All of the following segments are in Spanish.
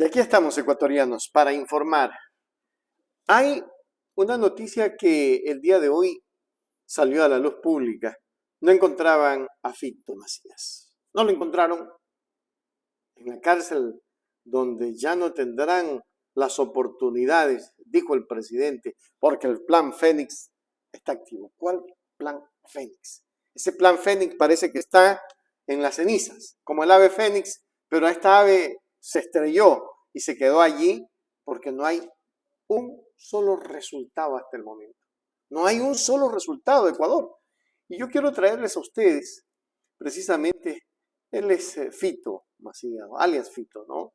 Y aquí estamos, ecuatorianos, para informar. Hay una noticia que el día de hoy salió a la luz pública. No encontraban a Fito Macías. No lo encontraron en la cárcel donde ya no tendrán las oportunidades, dijo el presidente, porque el plan Fénix está activo. ¿Cuál plan Fénix? Ese plan Fénix parece que está en las cenizas, como el ave Fénix, pero esta ave se estrelló y se quedó allí porque no hay un solo resultado hasta el momento. No hay un solo resultado de Ecuador. Y yo quiero traerles a ustedes, precisamente, él es Fito Macías, alias Fito, ¿no?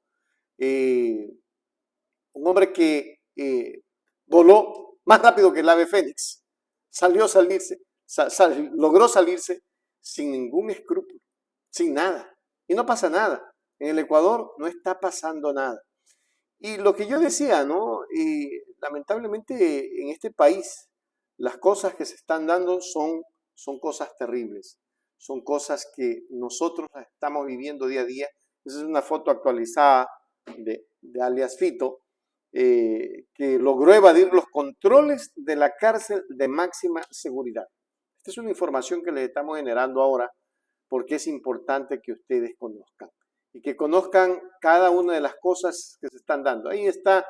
Un hombre que voló más rápido que el ave Fénix. Logró salirse sin ningún escrúpulo, sin nada. Y no pasa nada. En el Ecuador no está pasando nada. Y lo que yo decía, ¿no? Lamentablemente en este país las cosas que se están dando son cosas terribles. Son cosas que nosotros estamos viviendo día a día. Esa es una foto actualizada de alias Fito, que logró evadir los controles de la cárcel de máxima seguridad. Esta es una información que les estamos generando ahora porque es importante que ustedes conozcan y que conozcan cada una de las cosas que se están dando. Ahí está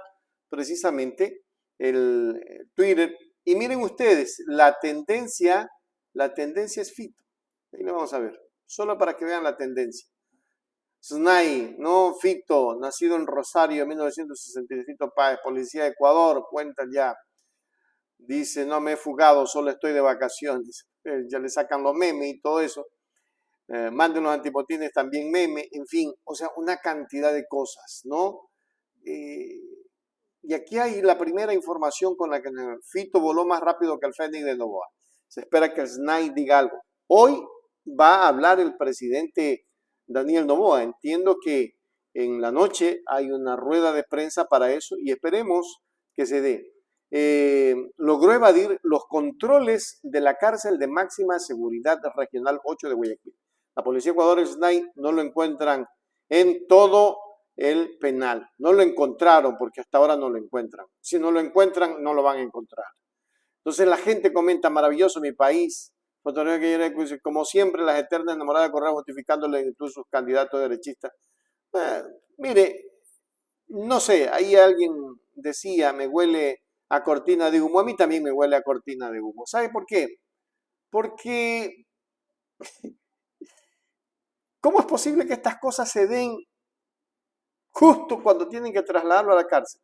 precisamente el Twitter. Y miren ustedes, la tendencia es Fito. Ahí lo vamos a ver, solo para que vean la tendencia. Snai, no Fito, nacido en Rosario en 1960, Fito Páez, policía de Ecuador, cuenta ya. Dice, no me he fugado, solo estoy de vacaciones. Ya le sacan los memes y todo eso. Manden los antipotines también meme, en fin, o sea, una cantidad de cosas, ¿no? Y aquí hay la primera información con la que Fito voló más rápido que el Fénix de Novoa. Se espera que el SNAI diga algo. Hoy va a hablar el presidente Daniel Noboa. Entiendo que en la noche hay una rueda de prensa para eso y esperemos que se dé. Logró evadir los controles de la cárcel de máxima seguridad regional 8 de Guayaquil. La policía de Ecuador, el SNAI, no lo encuentran en todo el penal. No lo encontraron porque hasta ahora no lo encuentran. Si no lo encuentran, no lo van a encontrar. Entonces la gente comenta, maravilloso mi país. Como siempre, las eternas enamoradas de Correa justificándole incluso sus candidatos derechistas. Mire, no sé, ahí alguien decía, me huele a cortina de humo. A mí también me huele a cortina de humo. ¿Sabe por qué? Porque ¿cómo es posible que estas cosas se den justo cuando tienen que trasladarlo a la cárcel,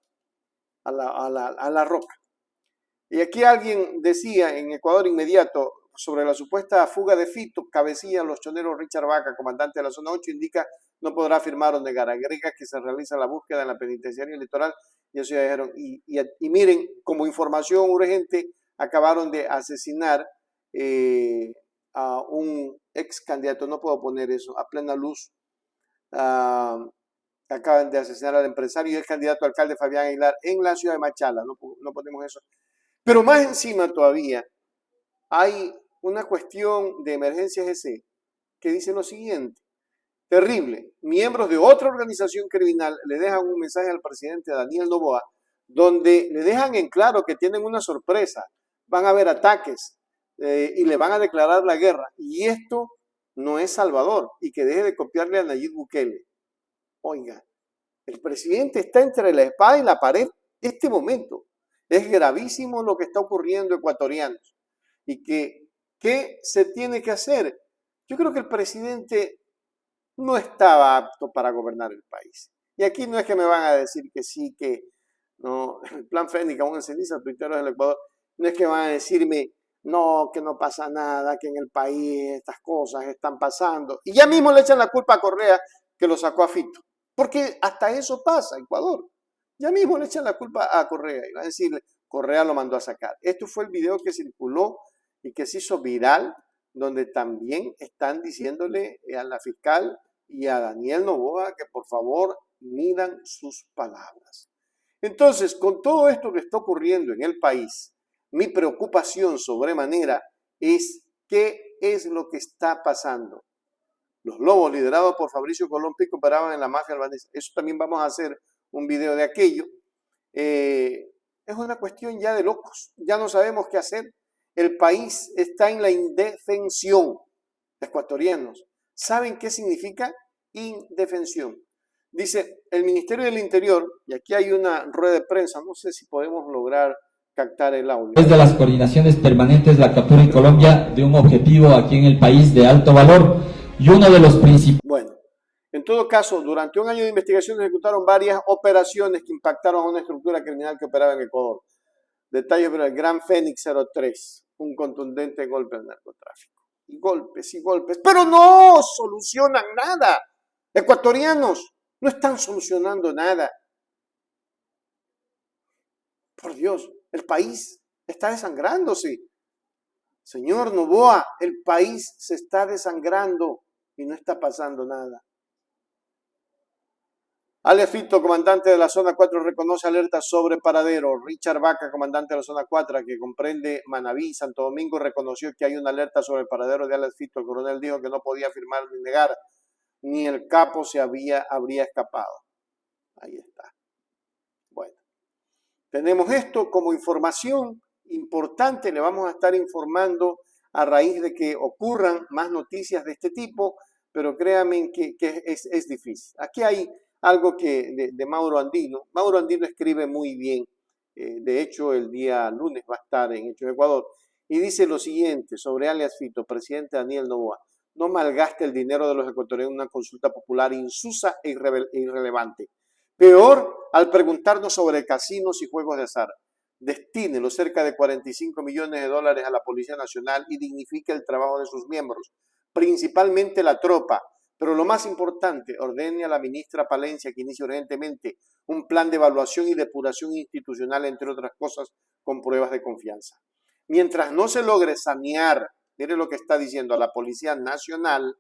a la roca? Y aquí alguien decía en Ecuador Inmediato sobre la supuesta fuga de Fito, cabecilla los choneros Richard Vaca, comandante de la zona 8, indica no podrá afirmar o negar. Agrega que se realiza la búsqueda en la penitenciaria litoral y eso ya dijeron. Y miren, como información urgente, acabaron de asesinar a un ex candidato, no puedo poner eso, a plena luz. Acaban de asesinar al empresario y el candidato a alcalde Fabián Aguilar en la ciudad de Machala, no ponemos eso. Pero más encima todavía hay una cuestión de emergencia GC que dice lo siguiente, terrible, miembros de otra organización criminal le dejan un mensaje al presidente Daniel Noboa donde le dejan en claro que tienen una sorpresa, van a haber ataques y le van a declarar la guerra y esto no es Salvador y que deje de copiarle a Nayib Bukele. Oiga, el presidente está entre la espada y la pared en este momento. Es gravísimo lo que está ocurriendo, ecuatorianos. ¿Y qué se tiene que hacer? Yo creo que el presidente no estaba apto para gobernar el país. Y aquí no es que me van a decir que sí, que no, el plan Fénix, aún en ceniza, tuiteros del Ecuador, no es que van a decirme, no, que no pasa nada, que en el país estas cosas están pasando. Y ya mismo le echan la culpa a Correa que lo sacó a Fito. Porque hasta eso pasa, Ecuador. Ya mismo le echan la culpa a Correa y van a decirle, Correa lo mandó a sacar. Esto fue el video que circuló y que se hizo viral, donde también están diciéndole a la fiscal y a Daniel Noboa que por favor midan sus palabras. Entonces, con todo esto que está ocurriendo en el país, mi preocupación sobremanera es qué es lo que está pasando. Los lobos liderados por Fabricio Colón Pico operaban en la mafia albanesa. Eso también vamos a hacer un video de aquello. Es una cuestión ya de locos, ya no sabemos qué hacer. El país está en la indefensión. Los ecuatorianos saben qué significa indefensión. Dice el Ministerio del Interior, y aquí hay una rueda de prensa, no sé si podemos lograr captar el audio. Desde las coordinaciones permanentes, la captura en Colombia de un objetivo aquí en el país de alto valor y uno de los principales. Bueno, en todo caso, durante un año de investigación ejecutaron varias operaciones que impactaron a una estructura criminal que operaba en Ecuador. Detalles sobre el Gran Fénix 03, un contundente golpe al narcotráfico. Y golpes, pero no solucionan nada. Ecuatorianos no están solucionando nada. Por Dios, el país está desangrándose. Señor Noboa, el país se está desangrando y no está pasando nada. Ale Fito, comandante de la zona 4, reconoce alertas sobre paradero. Richard Vaca, comandante de la zona 4, que comprende Manabí, Santo Domingo, reconoció que hay una alerta sobre el paradero de Ale Fito. El coronel dijo que no podía afirmar ni negar, ni el capo se habría escapado. Ahí está. Bueno, tenemos esto como información importante. Le vamos a estar informando a raíz de que ocurran más noticias de este tipo, pero créanme que es difícil. Aquí hay algo de Mauro Andino. Mauro Andino escribe muy bien. De hecho, el día lunes va a estar en Hechos Ecuador. Y dice lo siguiente sobre alias Fito, presidente Daniel Noboa. No malgaste el dinero de los ecuatorianos en una consulta popular insusa e irrelevante. Peor, al preguntarnos sobre casinos y juegos de azar. Destine los cerca de 45 millones de dólares a la Policía Nacional y dignifique el trabajo de sus miembros, principalmente la tropa. Pero lo más importante, ordene a la ministra Palencia que inicie urgentemente un plan de evaluación y depuración institucional, entre otras cosas, con pruebas de confianza. Mientras no se logre sanear, mire lo que está diciendo a la Policía Nacional,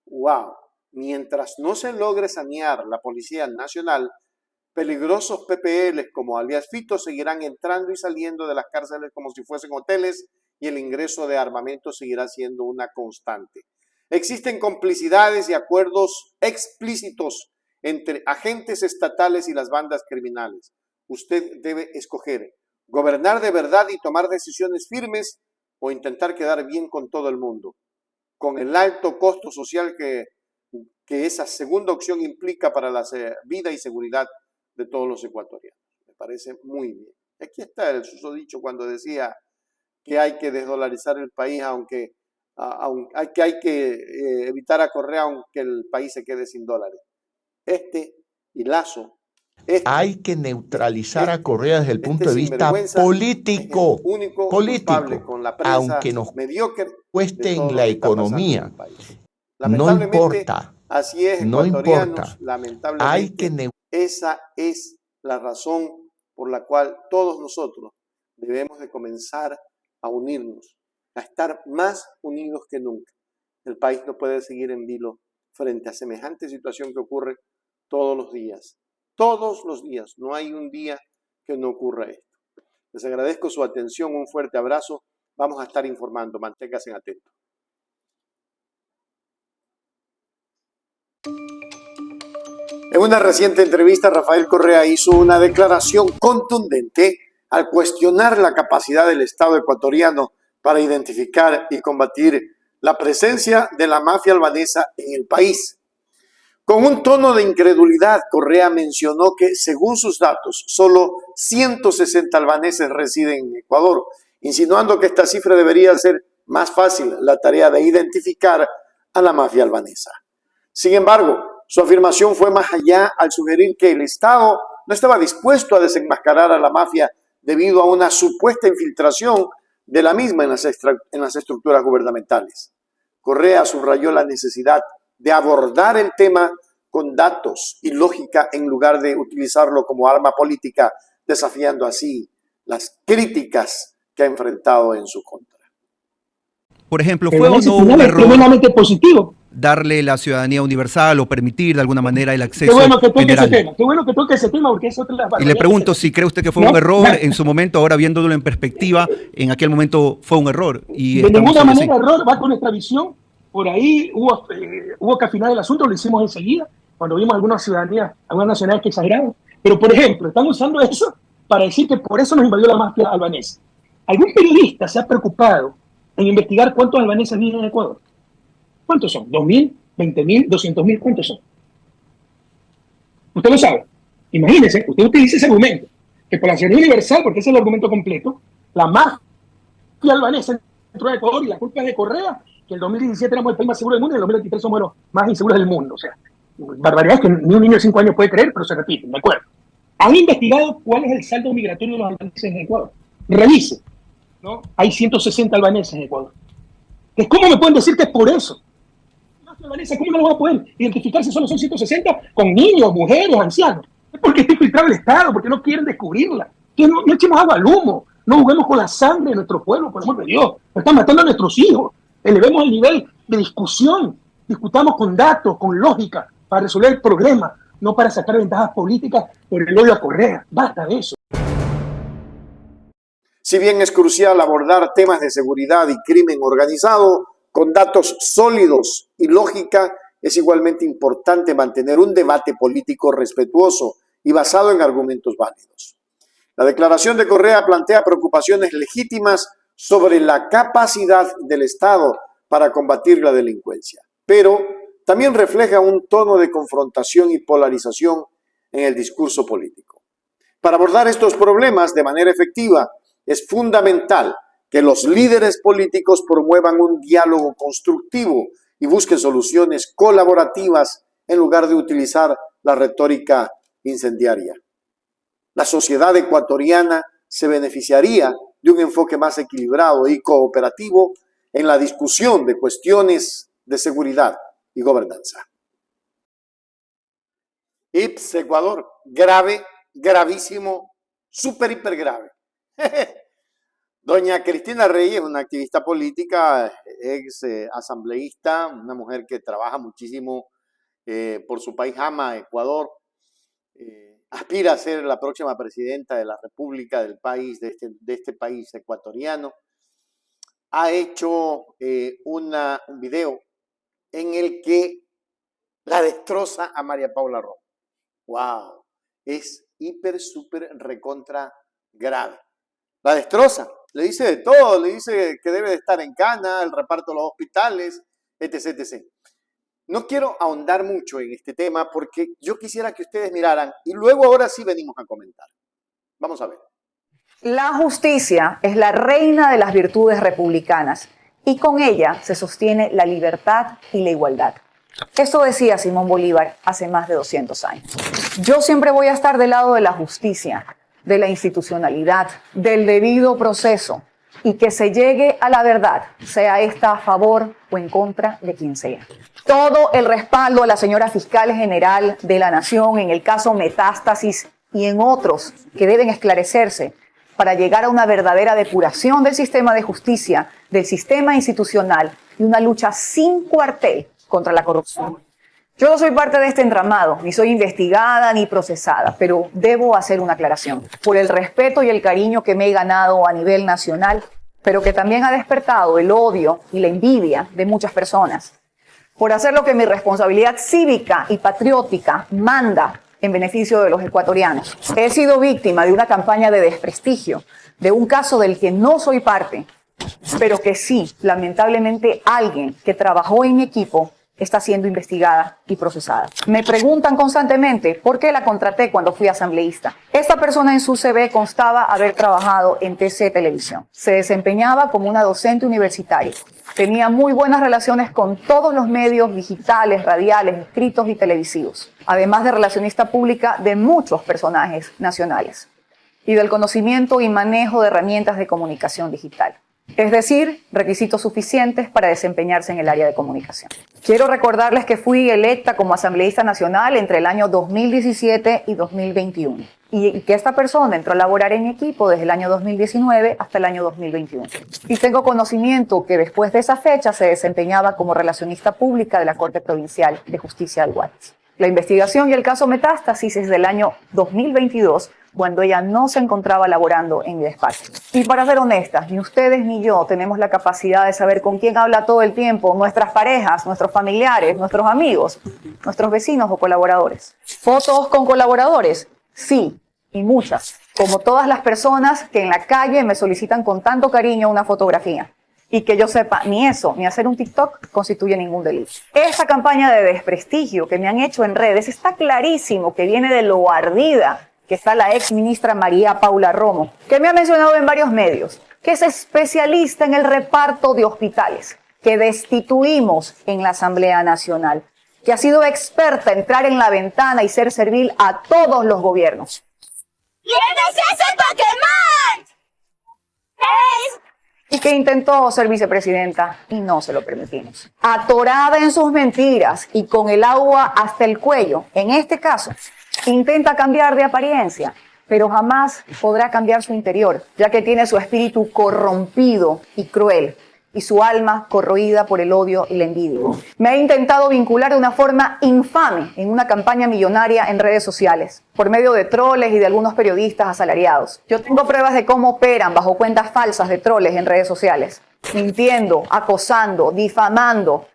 wow, mientras no se logre sanear la Policía Nacional, peligrosos PPLs como alias Fito seguirán entrando y saliendo de las cárceles como si fuesen hoteles y el ingreso de armamento seguirá siendo una constante. Existen complicidades y acuerdos explícitos entre agentes estatales y las bandas criminales. Usted debe escoger gobernar de verdad y tomar decisiones firmes o intentar quedar bien con todo el mundo, con el alto costo social que esa segunda opción implica para la vida y seguridad de todos los ecuatorianos. Me parece muy bien. Aquí está el susodicho cuando decía que hay que desdolarizar el país, aunque hay que evitar a Correa aunque el país se quede sin dólares. Y Lazo. Hay que neutralizar a Correa desde el punto de vista político, con la prensa aunque nos mediocre cueste en la economía. No importa. Así es, no importa. Lamentablemente, esa es la razón por la cual todos nosotros debemos de comenzar a unirnos, a estar más unidos que nunca. El país no puede seguir en vilo frente a semejante situación que ocurre todos los días. Todos los días. No hay un día que no ocurra esto. Les agradezco su atención. Un fuerte abrazo. Vamos a estar informando. Manténganse atentos. En una reciente entrevista, Rafael Correa hizo una declaración contundente al cuestionar la capacidad del Estado ecuatoriano para identificar y combatir la presencia de la mafia albanesa en el país. Con un tono de incredulidad, Correa mencionó que, según sus datos, solo 160 albaneses residen en Ecuador, insinuando que esta cifra debería hacer más fácil la tarea de identificar a la mafia albanesa. Sin embargo, su afirmación fue más allá al sugerir que el Estado no estaba dispuesto a desenmascarar a la mafia debido a una supuesta infiltración de la misma en las estructuras gubernamentales. Correa subrayó la necesidad de abordar el tema con datos y lógica en lugar de utilizarlo como arma política, desafiando así las críticas que ha enfrentado en su contra. Por ejemplo, ¿fue o no un error positivo darle la ciudadanía universal o permitir de alguna manera el acceso general? Qué bueno que toque ese tema, porque es otra de las Y le pregunto si cree usted que fue un error en su momento, ahora viéndolo en perspectiva, en aquel momento fue un error. Y de ninguna manera error, va con nuestra visión. Por ahí hubo que afinar el asunto, lo hicimos enseguida, cuando vimos algunas ciudadanías, algunas nacionalidades que exageraron. Pero, por ejemplo, están usando eso para decir que por eso nos invadió la mafia albanesa. ¿Algún periodista se ha preocupado en investigar cuántos albaneses viven en Ecuador? ¿Cuántos son? ¿2.000? ¿20.000? ¿200.000? ¿Cuántos son? Usted lo sabe. Imagínese, usted utiliza ese argumento, que por la ciudadanía universal, porque ese es el argumento completo, la mafia albanesa entró a Ecuador y la culpa es de Correa, que en el 2017 éramos el país más seguro del mundo y en el 2023 somos los más inseguros del mundo. O sea, barbaridades que ni un niño de 5 años puede creer, pero se repiten, ¿de acuerdo? ¿Han investigado cuál es el saldo migratorio de los albaneses en Ecuador? Revise, ¿no? Hay 160 albaneses en Ecuador. ¿Cómo me pueden decir que es por eso? ¿Cómo no lo van a poder identificar si solo son 160 con niños, mujeres, ancianos? Es porque está infiltrado el Estado, porque no quieren descubrirla. Que no echemos agua al humo, no juguemos con la sangre de nuestro pueblo, por amor de Dios. Nos están matando a nuestros hijos. Elevemos el nivel de discusión. Discutamos con datos, con lógica, para resolver el problema, no para sacar ventajas políticas por el odio a Correa. Basta de eso. Si bien es crucial abordar temas de seguridad y crimen organizado con datos sólidos y lógica, es igualmente importante mantener un debate político respetuoso y basado en argumentos válidos. La declaración de Correa plantea preocupaciones legítimas sobre la capacidad del Estado para combatir la delincuencia, pero también refleja un tono de confrontación y polarización en el discurso político. Para abordar estos problemas de manera efectiva, es fundamental que los líderes políticos promuevan un diálogo constructivo y busquen soluciones colaborativas en lugar de utilizar la retórica incendiaria. La sociedad ecuatoriana se beneficiaría de un enfoque más equilibrado y cooperativo en la discusión de cuestiones de seguridad y gobernanza. IPS Ecuador, grave, gravísimo, súper, hiper grave. Doña Cristina Reyes, una activista política, ex asambleísta, una mujer que trabaja muchísimo por su país, ama Ecuador, aspira a ser la próxima presidenta de la República del país, de este país ecuatoriano. Ha hecho un video en el que la destroza a María Paula Romo. ¡Wow! Es hiper, súper, recontra grave. La destroza. Le dice de todo, le dice que debe de estar en cana, el reparto de los hospitales, etc., etc. No quiero ahondar mucho en este tema porque yo quisiera que ustedes miraran y luego ahora sí venimos a comentar. Vamos a ver. La justicia es la reina de las virtudes republicanas y con ella se sostiene la libertad y la igualdad. Esto decía Simón Bolívar hace más de 200 años. Yo siempre voy a estar del lado de la justicia, de la institucionalidad, del debido proceso y que se llegue a la verdad, sea esta a favor o en contra de quien sea. Todo el respaldo a la señora fiscal general de la Nación en el caso Metástasis y en otros que deben esclarecerse para llegar a una verdadera depuración del sistema de justicia, del sistema institucional y una lucha sin cuartel contra la corrupción. Yo no soy parte de este entramado, ni soy investigada ni procesada, pero debo hacer una aclaración. Por el respeto y el cariño que me he ganado a nivel nacional, pero que también ha despertado el odio y la envidia de muchas personas. Por hacer lo que mi responsabilidad cívica y patriótica manda en beneficio de los ecuatorianos. He sido víctima de una campaña de desprestigio, de un caso del que no soy parte, pero que sí, lamentablemente, alguien que trabajó en mi equipo está siendo investigada y procesada. Me preguntan constantemente por qué la contraté cuando fui asambleísta. Esta persona en su CV constaba haber trabajado en TC Televisión. Se desempeñaba como una docente universitaria. Tenía muy buenas relaciones con todos los medios digitales, radiales, escritos y televisivos, además de relacionista pública de muchos personajes nacionales y del conocimiento y manejo de herramientas de comunicación digital. Es decir, requisitos suficientes para desempeñarse en el área de comunicación. Quiero recordarles que fui electa como asambleísta nacional entre el año 2017 y 2021 y que esta persona entró a laborar en mi equipo desde el año 2019 hasta el año 2021. Y tengo conocimiento que después de esa fecha se desempeñaba como relacionista pública de la Corte Provincial de Justicia del Guayas. La investigación y el caso Metástasis es del año 2022, cuando ella no se encontraba laborando en mi despacho. Y para ser honestas, ni ustedes ni yo tenemos la capacidad de saber con quién habla todo el tiempo nuestras parejas, nuestros familiares, nuestros amigos, nuestros vecinos o colaboradores. Fotos con colaboradores Sí, y muchas, como todas las personas que en la calle me solicitan con tanto cariño una fotografía. Y que yo sepa, ni eso, ni hacer un TikTok constituye ningún delito. Esa campaña de desprestigio que me han hecho en redes está clarísimo que viene de lo ardida que está la ex ministra María Paula Romo, que me ha mencionado en varios medios, que es especialista en el reparto de hospitales, que destituimos en la Asamblea Nacional, que ha sido experta en entrar en la ventana y ser servil a todos los gobiernos. ¿Quién es ese Pokémon? Y que intentó ser vicepresidenta y no se lo permitimos. Atorada en sus mentiras y con el agua hasta el cuello, en este caso, intenta cambiar de apariencia, pero jamás podrá cambiar su interior, ya que tiene su espíritu corrompido y cruel y su alma corroída por el odio y la envidia. Me ha intentado vincular de una forma infame en una campaña millonaria en redes sociales, por medio de troles y de algunos periodistas asalariados. Yo tengo pruebas de cómo operan bajo cuentas falsas de troles en redes sociales, mintiendo, acosando, difamando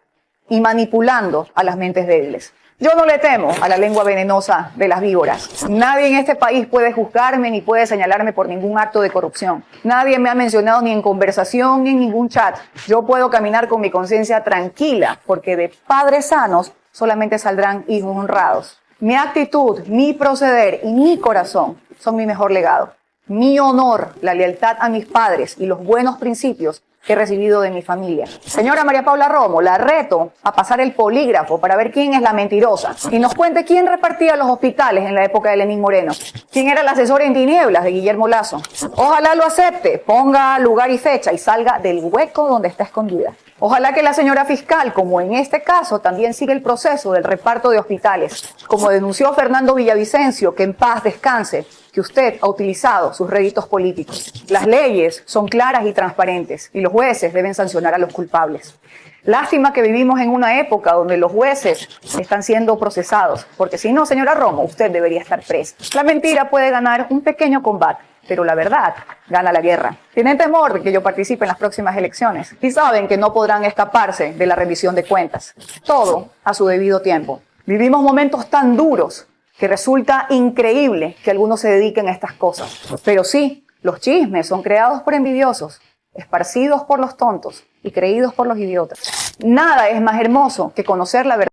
y manipulando a las mentes débiles. Yo no le temo a la lengua venenosa de las víboras. Nadie en este país puede juzgarme ni puede señalarme por ningún acto de corrupción. Nadie me ha mencionado ni en conversación ni en ningún chat. Yo puedo caminar con mi conciencia tranquila porque de padres sanos solamente saldrán hijos honrados. Mi actitud, mi proceder y mi corazón son mi mejor legado. Mi honor, la lealtad a mis padres y los buenos principios que he recibido de mi familia. Señora María Paula Romo, la reto a pasar el polígrafo para ver quién es la mentirosa y nos cuente quién repartía los hospitales en la época de Lenín Moreno, quién era el asesor en tinieblas de Guillermo Lazo. Ojalá lo acepte, ponga lugar y fecha y salga del hueco donde está escondida. Ojalá que la señora fiscal, como en este caso, también siga el proceso del reparto de hospitales, como denunció Fernando Villavicencio, que en paz descanse, que usted ha utilizado sus réditos políticos. Las leyes son claras y transparentes y los jueces deben sancionar a los culpables. Lástima que vivimos en una época donde los jueces están siendo procesados, porque si no, señora Romo, usted debería estar presa. La mentira puede ganar un pequeño combate, pero la verdad gana la guerra. Tienen temor de que yo participe en las próximas elecciones y saben que no podrán escaparse de la rendición de cuentas. Todo a su debido tiempo. Vivimos momentos tan duros que resulta increíble que algunos se dediquen a estas cosas. Pero sí, los chismes son creados por envidiosos, esparcidos por los tontos y creídos por los idiotas. Nada es más hermoso que conocer la verdad.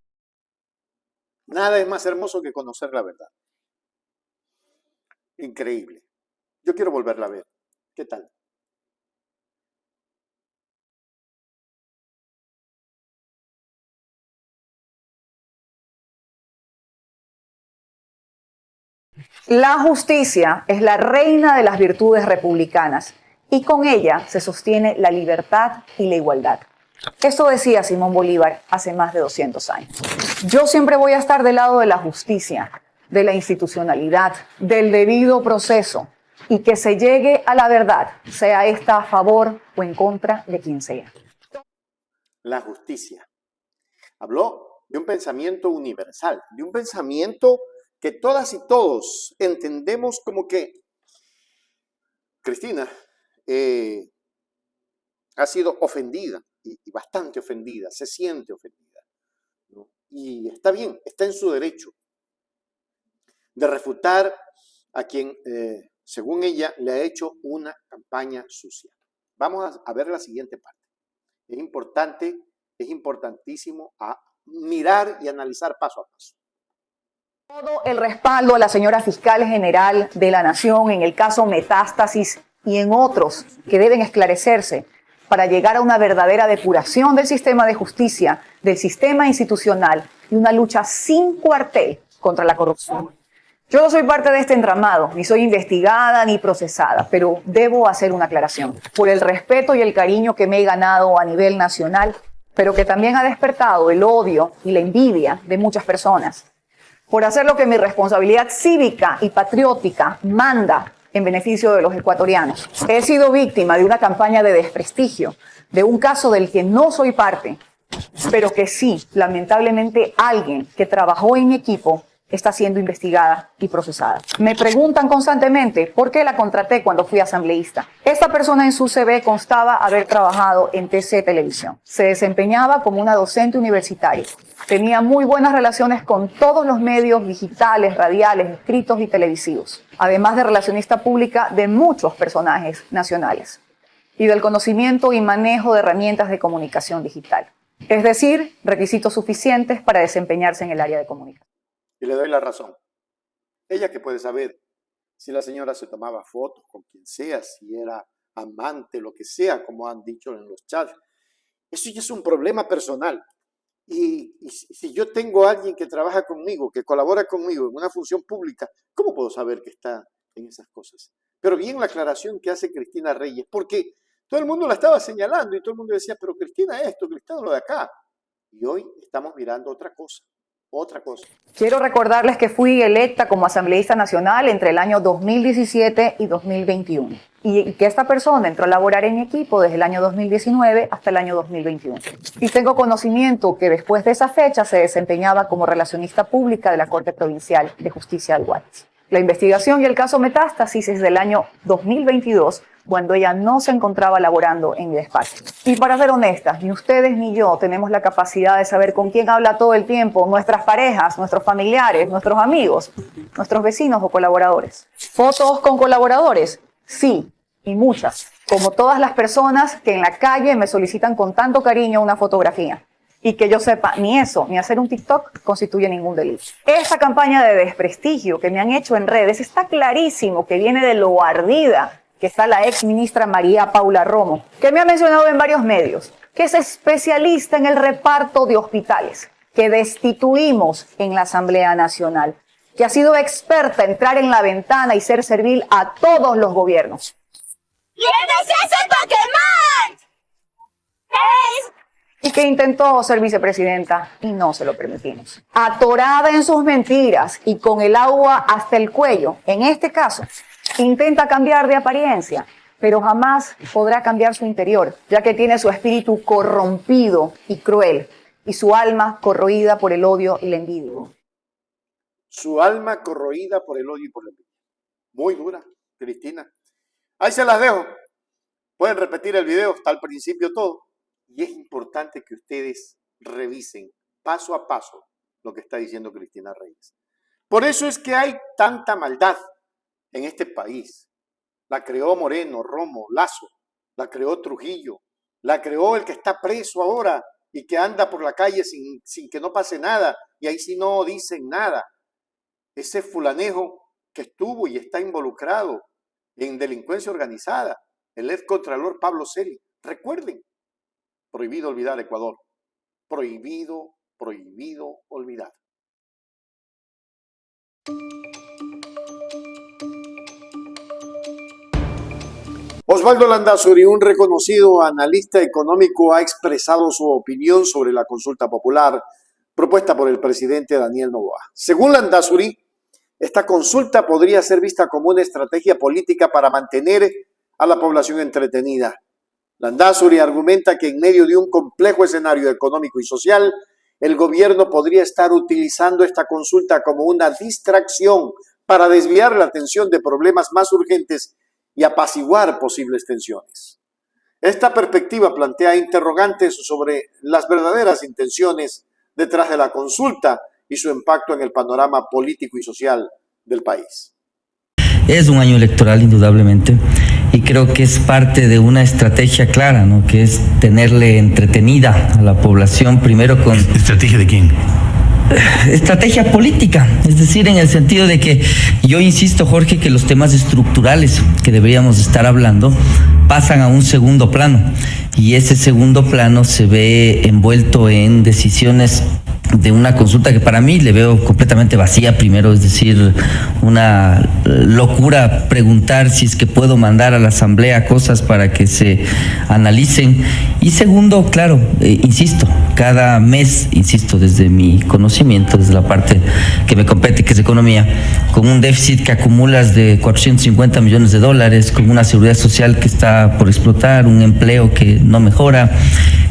Nada es más hermoso que conocer la verdad. Increíble. Yo quiero volverla a ver. ¿Qué tal? La justicia es la reina de las virtudes republicanas y con ella se sostiene la libertad y la igualdad. Esto decía Simón Bolívar hace más de 200 años. Yo siempre voy a estar del lado de la justicia, de la institucionalidad, del debido proceso y que se llegue a la verdad, sea esta a favor o en contra de quien sea. La justicia. Habló de un pensamiento universal, de un pensamiento que todas y todos entendemos como que Cristina ha sido ofendida y bastante ofendida, se siente ofendida, ¿no? Y está bien, está en su derecho de refutar a quien, según ella, le ha hecho una campaña sucia. Vamos a ver la siguiente parte. Es importante, es importantísimo a mirar y analizar paso a paso. Todo el respaldo a la señora fiscal general de la Nación en el caso Metástasis y en otros que deben esclarecerse para llegar a una verdadera depuración del sistema de justicia, del sistema institucional y una lucha sin cuartel contra la corrupción. Yo no soy parte de este entramado, ni soy investigada ni procesada, pero debo hacer una aclaración. Por el respeto y el cariño que me he ganado a nivel nacional, pero que también ha despertado el odio y la envidia de muchas personas. Por hacer lo que mi responsabilidad cívica y patriótica manda en beneficio de los ecuatorianos. He sido víctima de una campaña de desprestigio, de un caso del que no soy parte, pero que sí, lamentablemente, alguien que trabajó en mi equipo está siendo investigada y procesada. Me preguntan constantemente por qué la contraté cuando fui asambleísta. Esta persona en su CV constaba haber trabajado en TC Televisión. Se desempeñaba como una docente universitaria. Tenía muy buenas relaciones con todos los medios digitales, radiales, escritos y televisivos, además de relacionista pública de muchos personajes nacionales y del conocimiento y manejo de herramientas de comunicación digital. Es decir, requisitos suficientes para desempeñarse en el área de comunicación. Y le doy la razón. Ella que puede saber si la señora se tomaba fotos con quien sea, si era amante, lo que sea, como han dicho en los chats. Eso ya es un problema personal. Y si yo tengo a alguien que trabaja conmigo, que colabora conmigo en una función pública, ¿cómo puedo saber que está en esas cosas? Pero bien la aclaración que hace Cristina Reyes, porque todo el mundo la estaba señalando y todo el mundo decía, pero Cristina esto, Cristina lo de acá. Y hoy estamos mirando otra cosa. Quiero recordarles que fui electa como asambleísta nacional entre el año 2017 y 2021 y que esta persona entró a laborar en mi equipo desde el año 2019 hasta el año 2021. Y tengo conocimiento que después de esa fecha se desempeñaba como relacionista pública de la Corte Provincial de Justicia del Guayas. La investigación y el caso Metástasis es del año 2022, cuando ella no se encontraba laborando en mi despacho. Y para ser honestas, ni ustedes ni yo tenemos la capacidad de saber con quién habla todo el tiempo nuestras parejas, nuestros familiares, nuestros amigos, nuestros vecinos o colaboradores. ¿Fotos con colaboradores? Sí, y muchas. Como todas las personas que en la calle me solicitan con tanto cariño una fotografía. Y que yo sepa, ni eso, ni hacer un TikTok constituye ningún delito. Esa campaña de desprestigio que me han hecho en redes está clarísimo que viene de lo ardida que está la ex ministra María Paula Romo, que me ha mencionado en varios medios, que es especialista en el reparto de hospitales, que destituimos en la Asamblea Nacional, que ha sido experta en entrar en la ventana y ser servil a todos los gobiernos. ¿Quién es ese Pokémon? Y que intentó ser vicepresidenta y no se lo permitimos. Atorada en sus mentiras y con el agua hasta el cuello, en este caso, intenta cambiar de apariencia, pero jamás podrá cambiar su interior, ya que tiene su espíritu corrompido y cruel y su alma corroída por el odio y la envidia. Su alma corroída por el odio y por la envidia. Muy dura, Cristina. Ahí se las dejo. Pueden repetir el video, está al principio todo. Y es importante que ustedes revisen paso a paso lo que está diciendo Cristina Reyes. Por eso es que hay tanta maldad en este país. La creó Moreno, Romo, Lazo, la creó Trujillo, la creó el que está preso ahora y que anda por la calle sin que no pase nada, y ahí sí no dicen nada. Ese fulanejo que estuvo y está involucrado en delincuencia organizada, el ex contralor Pablo Celi. Recuerden, prohibido olvidar Ecuador. Prohibido olvidar. Osvaldo Landázuri, un reconocido analista económico, ha expresado su opinión sobre la consulta popular propuesta por el presidente Daniel Noboa. Según Landázuri, esta consulta podría ser vista como una estrategia política para mantener a la población entretenida. Landázuri argumenta que en medio de un complejo escenario económico y social, el gobierno podría estar utilizando esta consulta como una distracción para desviar la atención de problemas más urgentes y apaciguar posibles tensiones. Esta perspectiva plantea interrogantes sobre las verdaderas intenciones detrás de la consulta y su impacto en el panorama político y social del país. Es un año electoral, indudablemente, y creo que es parte de una estrategia clara, ¿no? Que es tenerle entretenida a la población, primero con... ¿Estrategia de quién? Estrategia política, es decir, en el sentido de que yo insisto, Jorge, que los temas estructurales que deberíamos estar hablando pasan a un segundo plano, y ese segundo plano se ve envuelto en decisiones de una consulta que para mí le veo completamente vacía. Primero, es decir, una locura preguntar si es que puedo mandar a la asamblea cosas para que se analicen. Y segundo, claro, insisto, cada mes, insisto, desde mi conocimiento, desde la parte que me compete, que es economía, con un déficit que acumulas de $450 millones, con una seguridad social que está por explotar, un empleo que no mejora,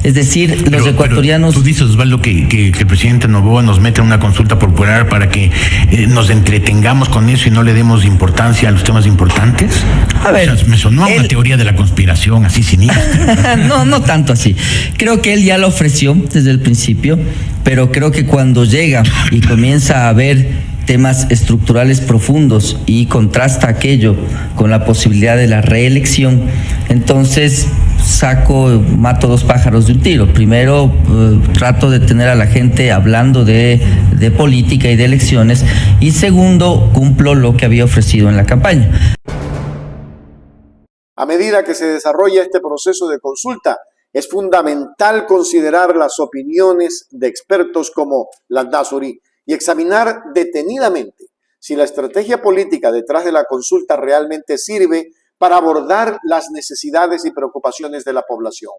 Es decir, los ecuatorianos... Tú dices, Osvaldo, que el presidente Noboa nos mete en una consulta popular para que nos entretengamos con eso y no le demos importancia a los temas importantes. A ver, o sea, me sonó a una teoría de la conspiración así sinistra. No tanto así. Creo que él ya lo ofreció desde el principio, pero creo que cuando llega y comienza a ver temas estructurales profundos y contrasta aquello con la posibilidad de la reelección, entonces mato dos pájaros de un tiro. Primero, trato de tener a la gente hablando de política y de elecciones, y segundo, cumplo lo que había ofrecido en la campaña. A medida que se desarrolla este proceso de consulta, es fundamental considerar las opiniones de expertos como Landázuri y examinar detenidamente si la estrategia política detrás de la consulta realmente sirve para abordar las necesidades y preocupaciones de la población.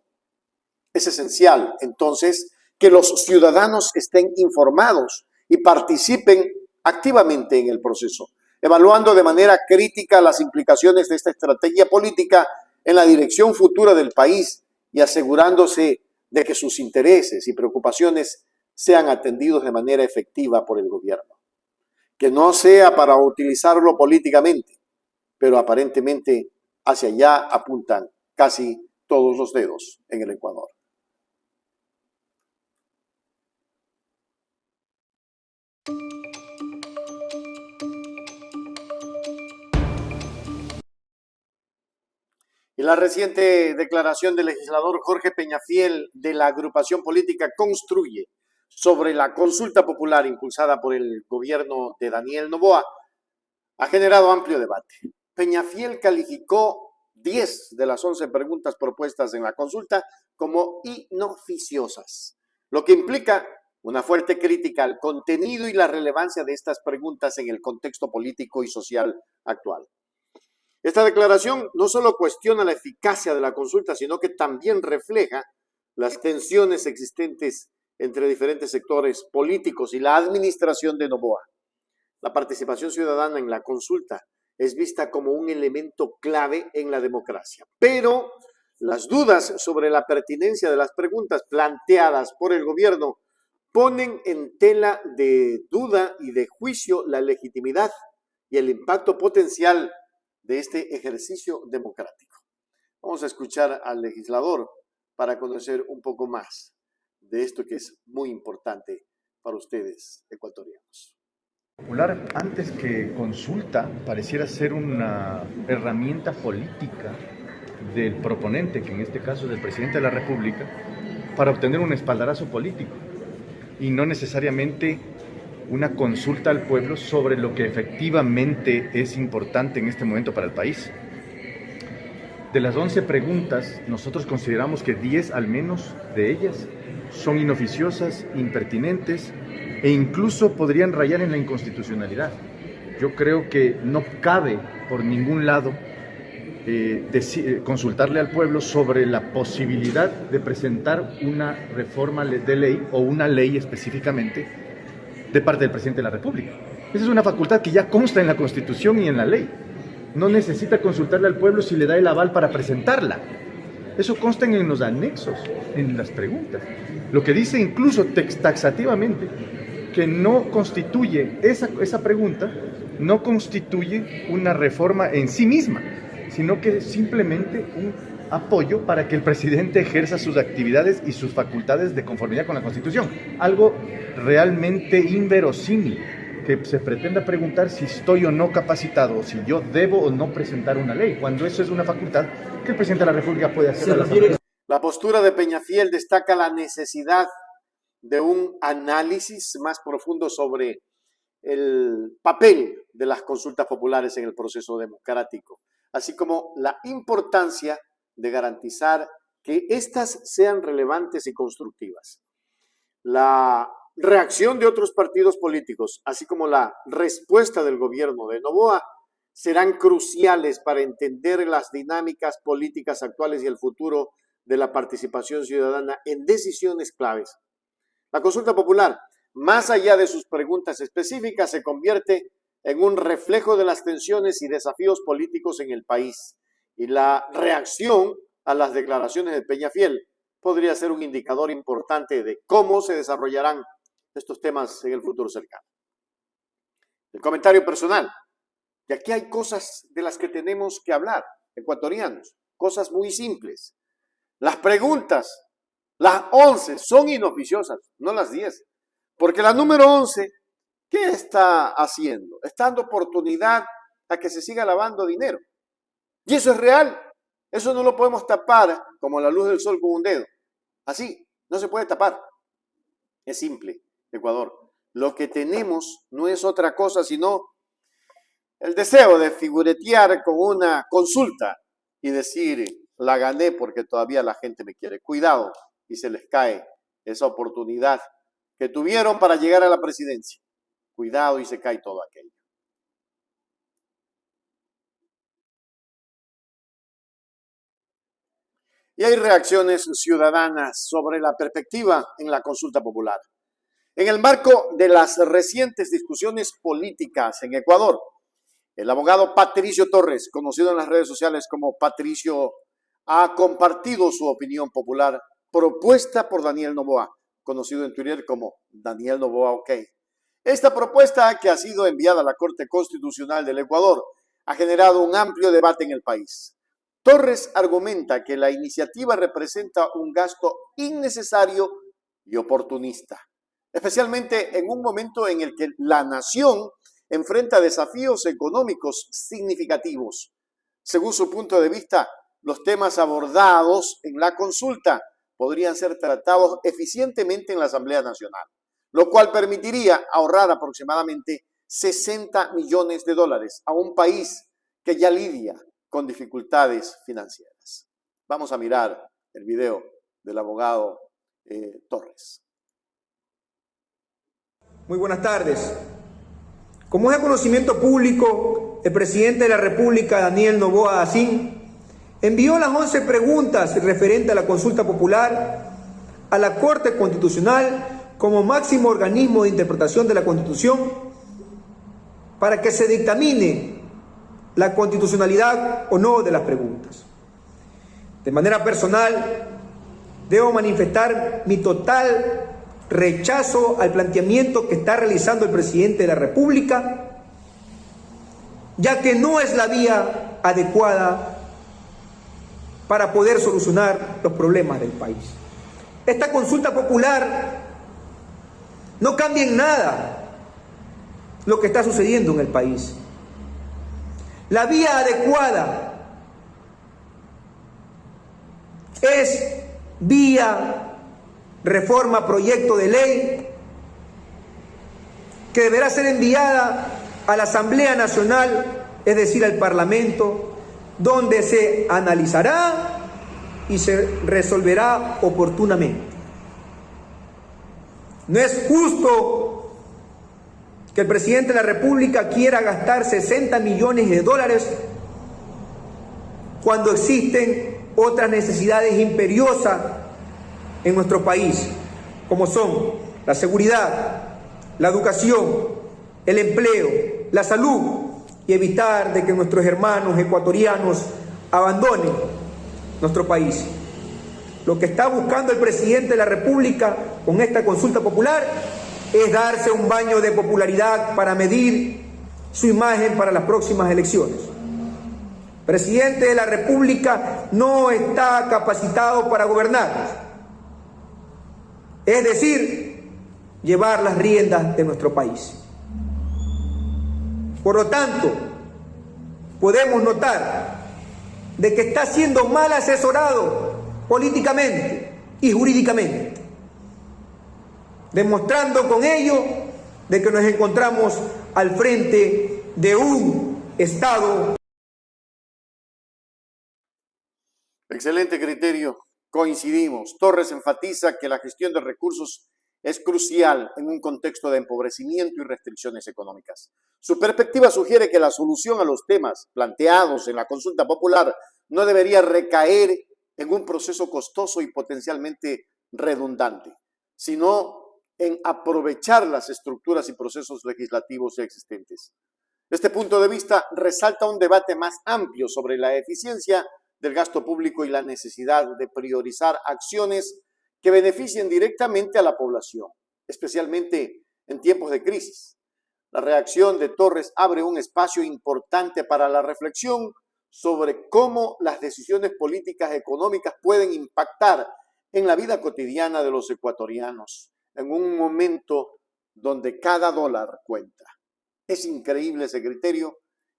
Es esencial, entonces, que los ciudadanos estén informados y participen activamente en el proceso, evaluando de manera crítica las implicaciones de esta estrategia política en la dirección futura del país y asegurándose de que sus intereses y preocupaciones sean atendidos de manera efectiva por el gobierno. Que no sea para utilizarlo políticamente, pero aparentemente hacia allá apuntan casi todos los dedos en el Ecuador. Y la reciente declaración del legislador Jorge Peñafiel de la agrupación política Construye sobre la consulta popular impulsada por el gobierno de Daniel Noboa ha generado amplio debate. Peñafiel calificó 10 de las 11 preguntas propuestas en la consulta como inoficiosas, lo que implica una fuerte crítica al contenido y la relevancia de estas preguntas en el contexto político y social actual. Esta declaración no solo cuestiona la eficacia de la consulta, sino que también refleja las tensiones existentes entre diferentes sectores políticos y la administración de Noboa. La participación ciudadana en la consulta es vista como un elemento clave en la democracia, pero las dudas sobre la pertinencia de las preguntas planteadas por el gobierno ponen en tela de duda y de juicio la legitimidad y el impacto potencial de este ejercicio democrático. Vamos a escuchar al legislador para conocer un poco más de esto que es muy importante para ustedes, ecuatorianos. Popular, antes que consulta, pareciera ser una herramienta política del proponente, que en este caso es el presidente de la República, para obtener un espaldarazo político y no necesariamente una consulta al pueblo sobre lo que efectivamente es importante en este momento para el país. De las 11 preguntas, nosotros consideramos que 10 al menos de ellas son inoficiosas, impertinentes e incluso podrían rayar en la inconstitucionalidad. Yo creo que no cabe por ningún lado consultarle al pueblo sobre la posibilidad de presentar una reforma de ley o una ley específicamente de parte del presidente de la República. Esa es una facultad que ya consta en la Constitución y en la ley. No necesita consultarle al pueblo si le da el aval para presentarla. Eso consta en los anexos, en las preguntas. Lo que dice incluso taxativamente que no constituye, esa pregunta no constituye una reforma en sí misma, sino que es simplemente un apoyo para que el presidente ejerza sus actividades y sus facultades de conformidad con la Constitución. Algo realmente inverosímil, que se pretenda preguntar si estoy o no capacitado, o si yo debo o no presentar una ley, cuando eso es una facultad que el presidente de la República puede hacer. La postura de Peñafiel destaca la necesidad de un análisis más profundo sobre el papel de las consultas populares en el proceso democrático, así como la importancia de garantizar que éstas sean relevantes y constructivas. La reacción de otros partidos políticos, así como la respuesta del gobierno de Noboa, serán cruciales para entender las dinámicas políticas actuales y el futuro de la participación ciudadana en decisiones claves. La consulta popular, más allá de sus preguntas específicas, se convierte en un reflejo de las tensiones y desafíos políticos en el país, y la reacción a las declaraciones de Peñafiel podría ser un indicador importante de cómo se desarrollarán estos temas en el futuro cercano. El comentario personal. Y aquí hay cosas de las que tenemos que hablar, ecuatorianos, cosas muy simples. Las preguntas, las 11, son inoficiosas, no las 10. Porque la número 11, ¿qué está haciendo? Está dando oportunidad a que se siga lavando dinero. Y eso es real. Eso no lo podemos tapar como la luz del sol con un dedo. Así, no se puede tapar. Es simple, Ecuador. Lo que tenemos no es otra cosa sino el deseo de figuretear con una consulta y decir, la gané porque todavía la gente me quiere. Cuidado, y se les cae esa oportunidad que tuvieron para llegar a la presidencia. Cuidado y se cae todo aquello. Y hay reacciones ciudadanas sobre la perspectiva en la consulta popular. En el marco de las recientes discusiones políticas en Ecuador, el abogado Patricio Torres, conocido en las redes sociales como Patricio, ha compartido su opinión popular propuesta por Daniel Noboa, conocido en Twitter como Daniel Noboa OK. Esta propuesta, que ha sido enviada a la Corte Constitucional del Ecuador, ha generado un amplio debate en el país. Torres argumenta que la iniciativa representa un gasto innecesario y oportunista, especialmente en un momento en el que la nación enfrenta desafíos económicos significativos. Según su punto de vista, los temas abordados en la consulta podrían ser tratados eficientemente en la Asamblea Nacional, lo cual permitiría ahorrar aproximadamente 60 millones de dólares a un país que ya lidia con dificultades financieras. Vamos a mirar el video del abogado Torres. Muy buenas tardes. Como es de conocimiento público, el presidente de la República, Daniel Noboa Dacín, envió las 11 preguntas referentes a la consulta popular a la Corte Constitucional como máximo organismo de interpretación de la Constitución para que se dictamine la constitucionalidad o no de las preguntas. De manera personal, debo manifestar mi total rechazo al planteamiento que está realizando el presidente de la República, ya que no es la vía adecuada para poder solucionar los problemas del país. Esta consulta popular no cambia en nada lo que está sucediendo en el país. La vía adecuada es vía reforma proyecto de ley que deberá ser enviada a la Asamblea Nacional, es decir, al Parlamento, donde se analizará y se resolverá oportunamente. No es justo que el presidente de la República quiera gastar 60 millones de dólares cuando existen otras necesidades imperiosas en nuestro país, como son la seguridad, la educación, el empleo, la salud, y evitar de que nuestros hermanos ecuatorianos abandonen nuestro país. Lo que está buscando el presidente de la República con esta consulta popular es darse un baño de popularidad para medir su imagen para las próximas elecciones. El presidente de la República no está capacitado para gobernar, es decir, llevar las riendas de nuestro país. Por lo tanto, podemos notar de que está siendo mal asesorado políticamente y jurídicamente, demostrando con ello de que nos encontramos al frente de un Estado. Excelente criterio, coincidimos. Torres enfatiza que la gestión de recursos es crucial en un contexto de empobrecimiento y restricciones económicas. Su perspectiva sugiere que la solución a los temas planteados en la consulta popular no debería recaer en un proceso costoso y potencialmente redundante, sino en aprovechar las estructuras y procesos legislativos existentes. Este punto de vista resalta un debate más amplio sobre la eficiencia del gasto público y la necesidad de priorizar acciones que beneficien directamente a la población, especialmente en tiempos de crisis. La reacción de Torres abre un espacio importante para la reflexión sobre cómo las decisiones políticas económicas pueden impactar en la vida cotidiana de los ecuatorianos, en un momento donde cada dólar cuenta. Es increíble ese criterio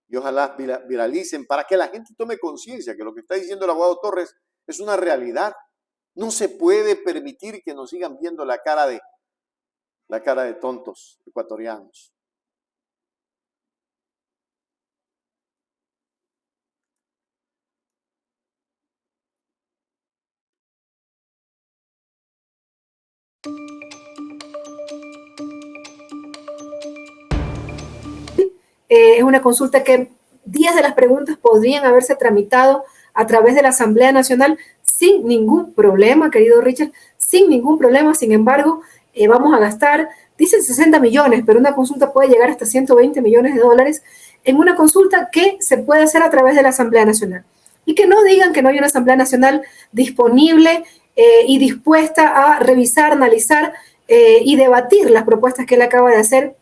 y ojalá viralicen para que la gente tome conciencia que lo que está diciendo el abogado Torres es una realidad. No se puede permitir que nos sigan viendo la cara de tontos ecuatorianos. Es una consulta que 10 de las preguntas podrían haberse tramitado a través de la Asamblea Nacional sin ningún problema, querido Richard, sin ningún problema. Sin embargo, vamos a gastar, dicen 60 millones, pero una consulta puede llegar hasta 120 millones de dólares en una consulta que se puede hacer a través de la Asamblea Nacional. Y que no digan que no hay una Asamblea Nacional disponible y dispuesta a revisar, analizar y debatir las propuestas que él acaba de hacer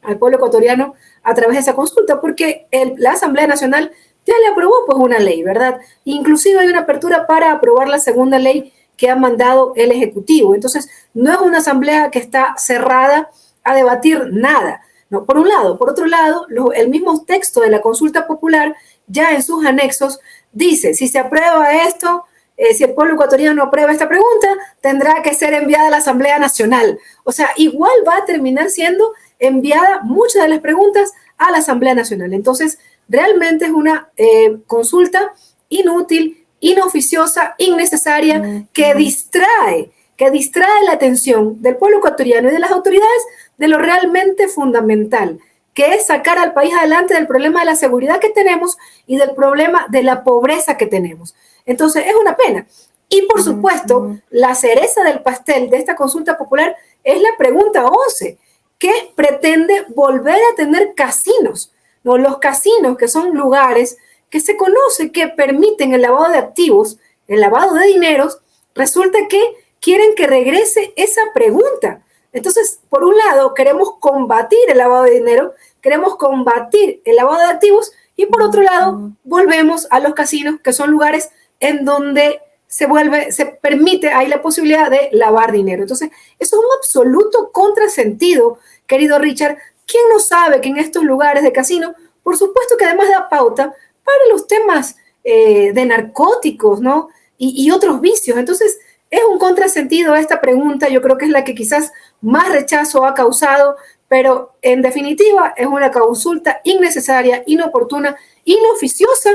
al pueblo ecuatoriano a través de esa consulta, porque la Asamblea Nacional ya le aprobó pues una ley, ¿verdad? Inclusive hay una apertura para aprobar la segunda ley que ha mandado el Ejecutivo. Entonces, no es una asamblea que está cerrada a debatir nada, ¿no? Por un lado. Por otro lado, el mismo texto de la consulta popular, ya en sus anexos, dice, si se aprueba esto, si el pueblo ecuatoriano no aprueba esta pregunta, tendrá que ser enviada a la Asamblea Nacional. O sea, igual va a terminar siendo enviada muchas de las preguntas a la Asamblea Nacional. Entonces, realmente es una consulta inútil, inoficiosa, innecesaria, que distrae la atención del pueblo ecuatoriano y de las autoridades de lo realmente fundamental, que es sacar al país adelante del problema de la seguridad que tenemos y del problema de la pobreza que tenemos. Entonces, es una pena. Y, por supuesto, la cereza del pastel de esta consulta popular es la pregunta 11, que pretende volver a tener casinos, ¿no? Los casinos, que son lugares que se conoce que permiten el lavado de activos, el lavado de dineros, resulta que quieren que regrese esa pregunta. Entonces, por un lado, queremos combatir el lavado de dinero, queremos combatir el lavado de activos, y por otro lado, volvemos a los casinos, que son lugares en donde se permite, hay la posibilidad de lavar dinero. Entonces, eso es un absoluto contrasentido, querido Richard. ¿Quién no sabe que en estos lugares de casino, por supuesto que además da pauta para los temas de narcóticos, ¿no? Y otros vicios? Entonces, es un contrasentido esta pregunta. Yo creo que es la que quizás más rechazo ha causado, pero en definitiva es una consulta innecesaria, inoportuna, inoficiosa,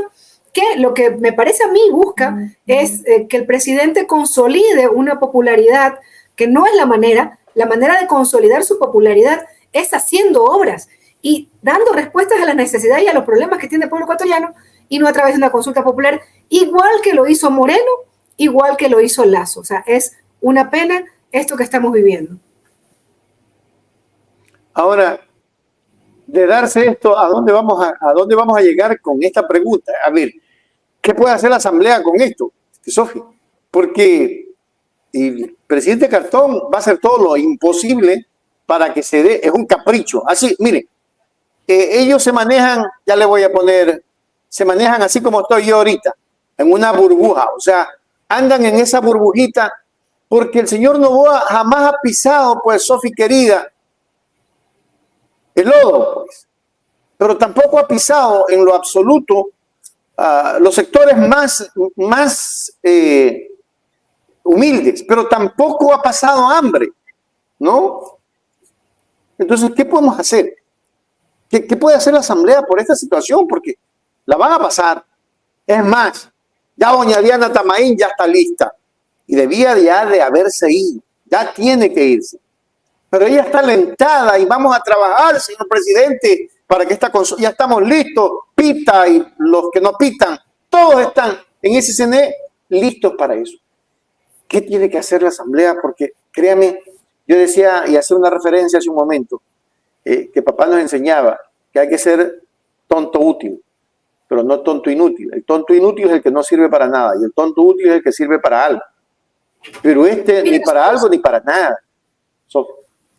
que lo que me parece a mí busca es que el presidente consolide una popularidad que no es la manera de consolidar su popularidad es haciendo obras y dando respuestas a las necesidades y a los problemas que tiene el pueblo ecuatoriano, y no a través de una consulta popular, igual que lo hizo Moreno, igual que lo hizo Lazo. O sea, es una pena esto que estamos viviendo. Ahora, de darse esto, ¿a dónde vamos a llegar con esta pregunta? A ver, ¿qué puede hacer la Asamblea con esto, Sofi? Porque el presidente Cartón va a hacer todo lo imposible para que se dé, es un capricho. Así, miren, ellos se manejan, ya le voy a poner, se manejan así como estoy yo ahorita, en una burbuja. O sea, andan en esa burbujita porque el señor Noboa jamás ha pisado, pues, Sofi querida, el lodo, pues. Pero tampoco ha pisado en lo absoluto los sectores más humildes, pero tampoco ha pasado hambre, ¿no? Entonces, ¿qué podemos hacer? ¿Qué puede hacer la Asamblea por esta situación? Porque la van a pasar. Es más, ya doña Diana Tamaín ya está lista y debía ya de haberse ido, ya tiene que irse. Pero ella está alentada y vamos a trabajar, señor presidente, para que esta consulta, ya estamos listos, Pita y los que no pitan, todos están en SCN listos para eso. ¿Qué tiene que hacer la Asamblea? Porque créame, yo decía y hacía una referencia hace un momento, que papá nos enseñaba que hay que ser tonto útil, pero no tonto inútil. El tonto inútil es el que no sirve para nada y el tonto útil es el que sirve para algo. Pero ni para algo ni para nada.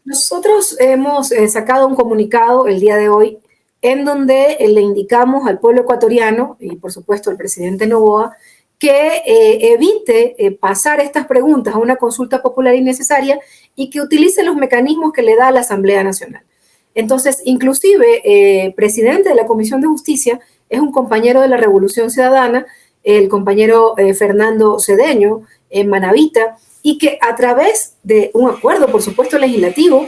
Nosotros hemos sacado un comunicado el día de hoy en donde le indicamos al pueblo ecuatoriano y por supuesto al presidente Noboa que evite pasar estas preguntas a una consulta popular innecesaria y que utilice los mecanismos que le da la Asamblea Nacional. Entonces, inclusive, presidente de la Comisión de Justicia es un compañero de la Revolución Ciudadana, el compañero Fernando Cedeño, en Manavita, y que a través de un acuerdo, por supuesto, legislativo,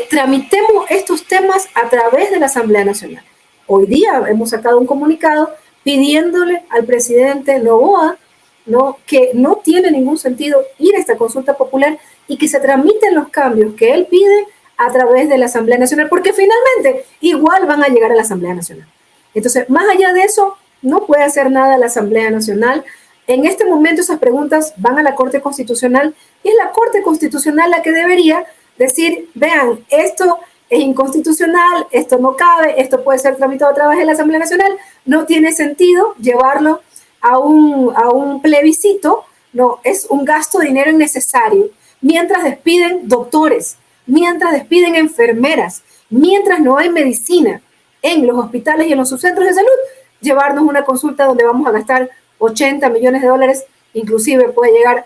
tramitemos estos temas a través de la Asamblea Nacional. Hoy día hemos sacado un comunicado pidiéndole al presidente Noboa, ¿no?, que no tiene ningún sentido ir a esta consulta popular y que se tramiten los cambios que él pide a través de la Asamblea Nacional, porque finalmente igual van a llegar a la Asamblea Nacional. Entonces, más allá de eso, no puede hacer nada la Asamblea Nacional. En este momento esas preguntas van a la Corte Constitucional y es la Corte Constitucional la que debería decir, vean, esto es inconstitucional, esto no cabe, esto puede ser tramitado a través de la Asamblea Nacional, no tiene sentido llevarlo a un plebiscito, no, es un gasto de dinero innecesario, mientras despiden doctores, mientras despiden enfermeras, mientras no hay medicina en los hospitales y en los subcentros de salud, llevarnos una consulta donde vamos a gastar 80 millones de dólares, inclusive puede llegar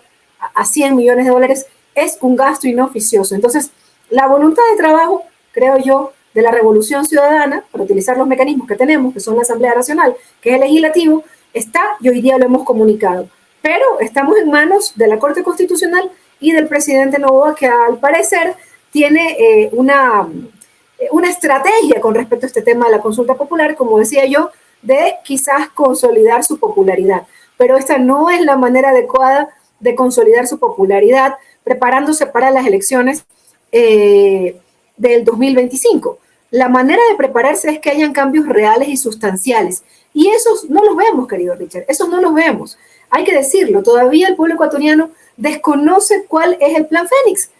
a 100 millones de dólares, es un gasto inoficioso. Entonces, la voluntad de trabajo, creo yo, de la Revolución Ciudadana, para utilizar los mecanismos que tenemos, que son la Asamblea Nacional, que es el legislativo, está y hoy día lo hemos comunicado. Pero estamos en manos de la Corte Constitucional y del presidente Noboa, que al parecer tiene una estrategia con respecto a este tema de la consulta popular, como decía yo, de quizás consolidar su popularidad. Pero esta no es la manera adecuada de consolidar su popularidad preparándose para las elecciones del 2025. La manera de prepararse es que hayan cambios reales y sustanciales. Y esos no los vemos, querido Richard, esos no los vemos. Hay que decirlo, todavía el pueblo ecuatoriano desconoce cuál es el Plan Fénix.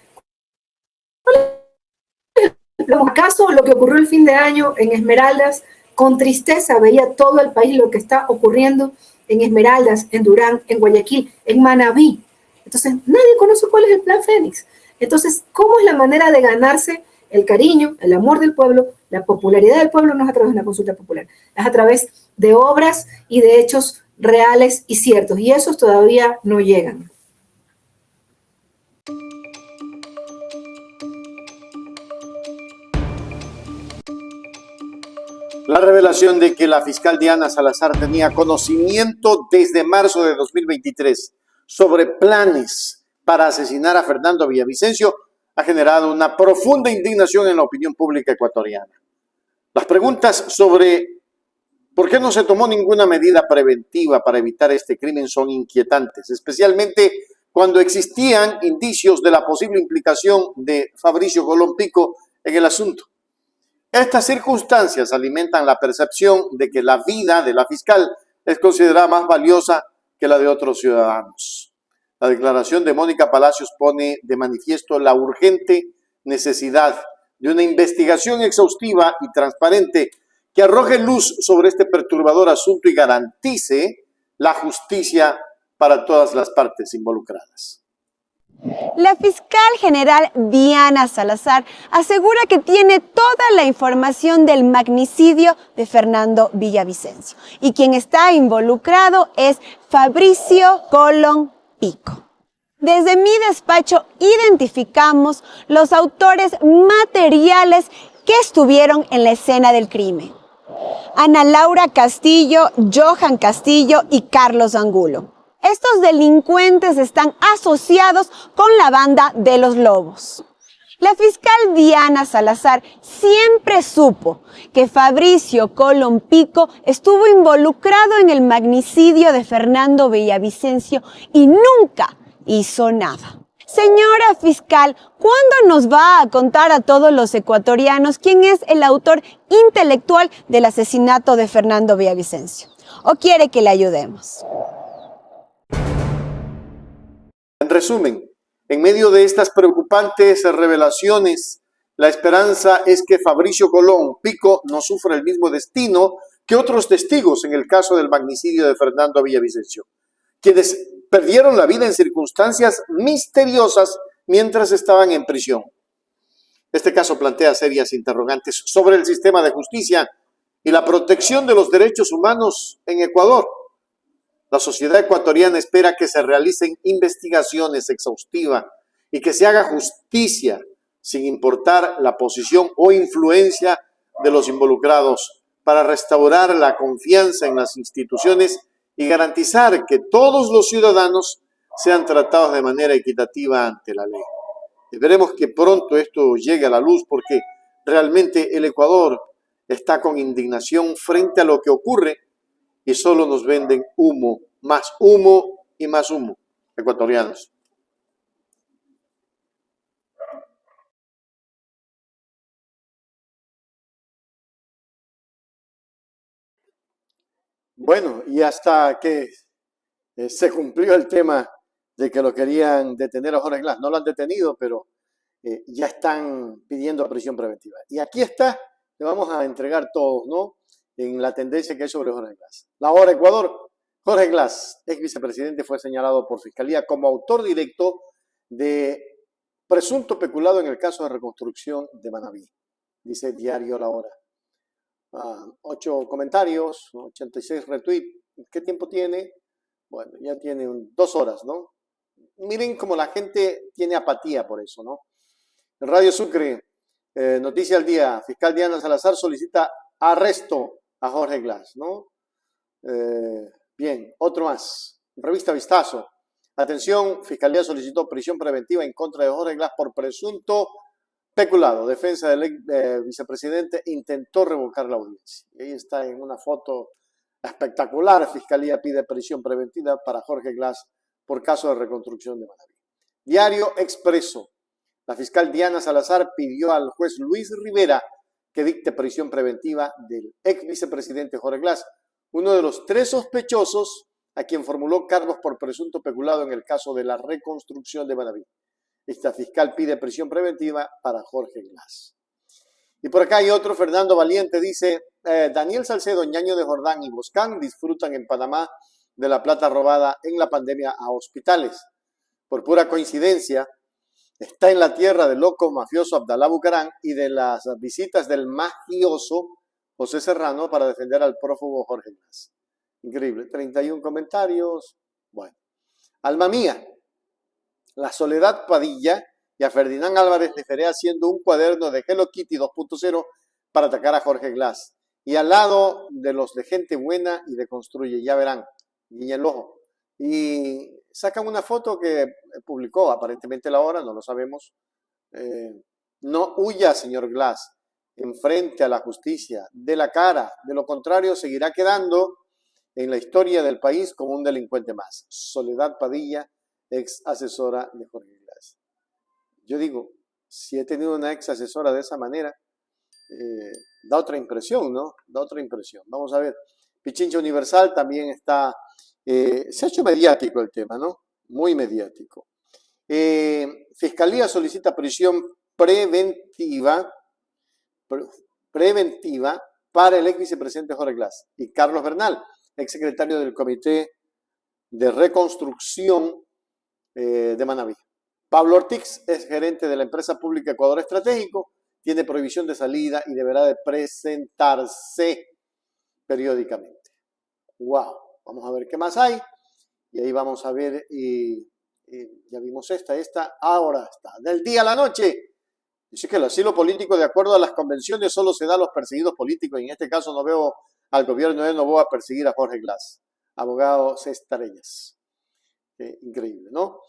¿Acaso lo que ocurrió el fin de año en Esmeraldas, con tristeza veía todo el país lo que está ocurriendo en Esmeraldas, en Durán, en Guayaquil, en Manabí? Entonces, nadie conoce cuál es el Plan Fénix. Entonces, ¿cómo es la manera de ganarse el cariño, el amor del pueblo, la popularidad del pueblo? No es a través de una consulta popular, es a través de obras y de hechos reales y ciertos, y esos todavía no llegan. La revelación de que la fiscal Diana Salazar tenía conocimiento desde marzo de 2023 sobre planes para asesinar a Fernando Villavicencio ha generado una profunda indignación en la opinión pública ecuatoriana. Las preguntas sobre por qué no se tomó ninguna medida preventiva para evitar este crimen son inquietantes, especialmente cuando existían indicios de la posible implicación de Fabricio Colón Pico en el asunto. Estas circunstancias alimentan la percepción de que la vida de la fiscal es considerada más valiosa que la de otros ciudadanos. La declaración de Mónica Palacios pone de manifiesto la urgente necesidad de una investigación exhaustiva y transparente que arroje luz sobre este perturbador asunto y garantice la justicia para todas las partes involucradas. La fiscal general Diana Salazar asegura que tiene toda la información del magnicidio de Fernando Villavicencio y quien está involucrado es Fabricio Colón Pico. Desde mi despacho identificamos los autores materiales que estuvieron en la escena del crimen: Ana Laura Castillo, Johan Castillo y Carlos Angulo. Estos delincuentes están asociados con la banda de los Lobos. La fiscal Diana Salazar siempre supo que Fabricio Colón Pico estuvo involucrado en el magnicidio de Fernando Villavicencio y nunca hizo nada. Señora fiscal, ¿cuándo nos va a contar a todos los ecuatorianos quién es el autor intelectual del asesinato de Fernando Villavicencio? ¿O quiere que le ayudemos? En resumen, en medio de estas preocupantes revelaciones, la esperanza es que Fabricio Colón Pico no sufra el mismo destino que otros testigos en el caso del magnicidio de Fernando Villavicencio, quienes perdieron la vida en circunstancias misteriosas mientras estaban en prisión. Este caso plantea serias interrogantes sobre el sistema de justicia y la protección de los derechos humanos en Ecuador. La sociedad ecuatoriana espera que se realicen investigaciones exhaustivas y que se haga justicia sin importar la posición o influencia de los involucrados para restaurar la confianza en las instituciones y garantizar que todos los ciudadanos sean tratados de manera equitativa ante la ley. Esperemos que pronto esto llegue a la luz porque realmente el Ecuador está con indignación frente a lo que ocurre y solo nos venden humo y más humo, ecuatorianos. Bueno, y hasta que se cumplió el tema de que lo querían detener a Jorge Glass. No lo han detenido, pero ya están pidiendo prisión preventiva. Y aquí está, le vamos a entregar todos, ¿no? En la tendencia que hay sobre Jorge Glass. La hora Ecuador, Jorge Glass, ex vicepresidente, fue señalado por Fiscalía como autor directo de presunto peculado en el caso de reconstrucción de Manabí. Dice Diario La Hora. 8 comentarios, 86 retweets. ¿Qué tiempo tiene? Bueno, ya tiene 2 horas, ¿no? Miren cómo la gente tiene apatía por eso, ¿no? En Radio Sucre, Noticia al Día, fiscal Diana Salazar solicita arresto a Jorge Glass, ¿no? Bien, otro más. Revista Vistazo. Atención, Fiscalía solicitó prisión preventiva en contra de Jorge Glass por presunto peculado. Defensa del vicepresidente intentó revocar la audiencia. Y ahí está en una foto espectacular. Fiscalía pide prisión preventiva para Jorge Glass por caso de reconstrucción de Manabí. Diario Expreso. La fiscal Diana Salazar pidió al juez Luis Rivera que dicte prisión preventiva del ex vicepresidente Jorge Glass, uno de los 3 sospechosos a quien formuló cargos por presunto peculado en el caso de la reconstrucción de Manabí. Esta fiscal pide prisión preventiva para Jorge Glass. Y por acá hay otro, Fernando Valiente, dice, Daniel Salcedo, Ñaño de Jordán y Boscán disfrutan en Panamá de la plata robada en la pandemia a hospitales. Por pura coincidencia, está en la tierra del loco mafioso Abdalá Bucarán y de las visitas del mafioso José Serrano para defender al prófugo Jorge Glass. Increíble, 31 comentarios. Bueno, Alma Mía, la Soledad Padilla y a Ferdinand Álvarez le estaré haciendo un cuaderno de Hello Kitty 2.0 para atacar a Jorge Glass. Y al lado de los de Gente Buena y de Construye, ya verán, guiña el ojo. Y sacan una foto que publicó aparentemente La Hora, no lo sabemos. No huya, señor Glass, enfrente a la justicia, de la cara. De lo contrario, seguirá quedando en la historia del país como un delincuente más. Soledad Padilla, ex asesora de Jorge Glass. Yo digo, si he tenido una ex asesora de esa manera, da otra impresión, ¿no? Da otra impresión. Vamos a ver. Pichincha Universal también está, se ha hecho mediático el tema, ¿no? Muy mediático. Fiscalía solicita prisión preventiva para el ex vicepresidente Jorge Glass y Carlos Bernal, ex secretario del Comité de Reconstrucción de Manabí. Pablo Ortiz es gerente de la empresa pública Ecuador Estratégico, tiene prohibición de salida y deberá de presentarse periódicamente. ¡Wow! Vamos a ver qué más hay. Y ahí vamos a ver, ya vimos esta, ahora está. Del día a la noche. Dice que el asilo político, de acuerdo a las convenciones, solo se da a los perseguidos políticos. Y en este caso no veo al gobierno de Noboa perseguir a Jorge Glass. Abogado Cestareñas. Increíble, ¿no?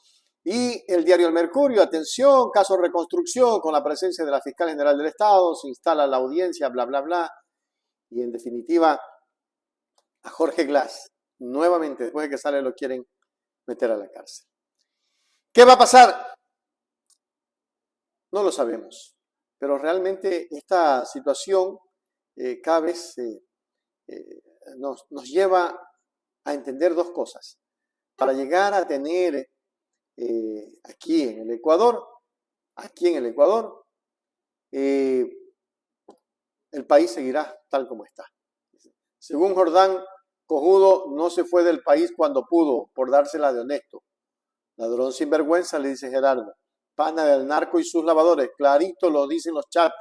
Y el diario El Mercurio, atención, caso de reconstrucción con la presencia de la fiscal general del Estado, se instala la audiencia, bla, bla, bla. Y en definitiva, a Jorge Glass, nuevamente, después de que sale, lo quieren meter a la cárcel. ¿Qué va a pasar? No lo sabemos, pero realmente esta situación cada vez nos lleva a entender 2 cosas. Para llegar a tener aquí en el Ecuador, el país seguirá tal como está. Según Jordán, Cojudo no se fue del país cuando pudo, por dársela de honesto. Ladrón sinvergüenza, le dice Gerardo. Pana del narco y sus lavadores. Clarito lo dicen los chats.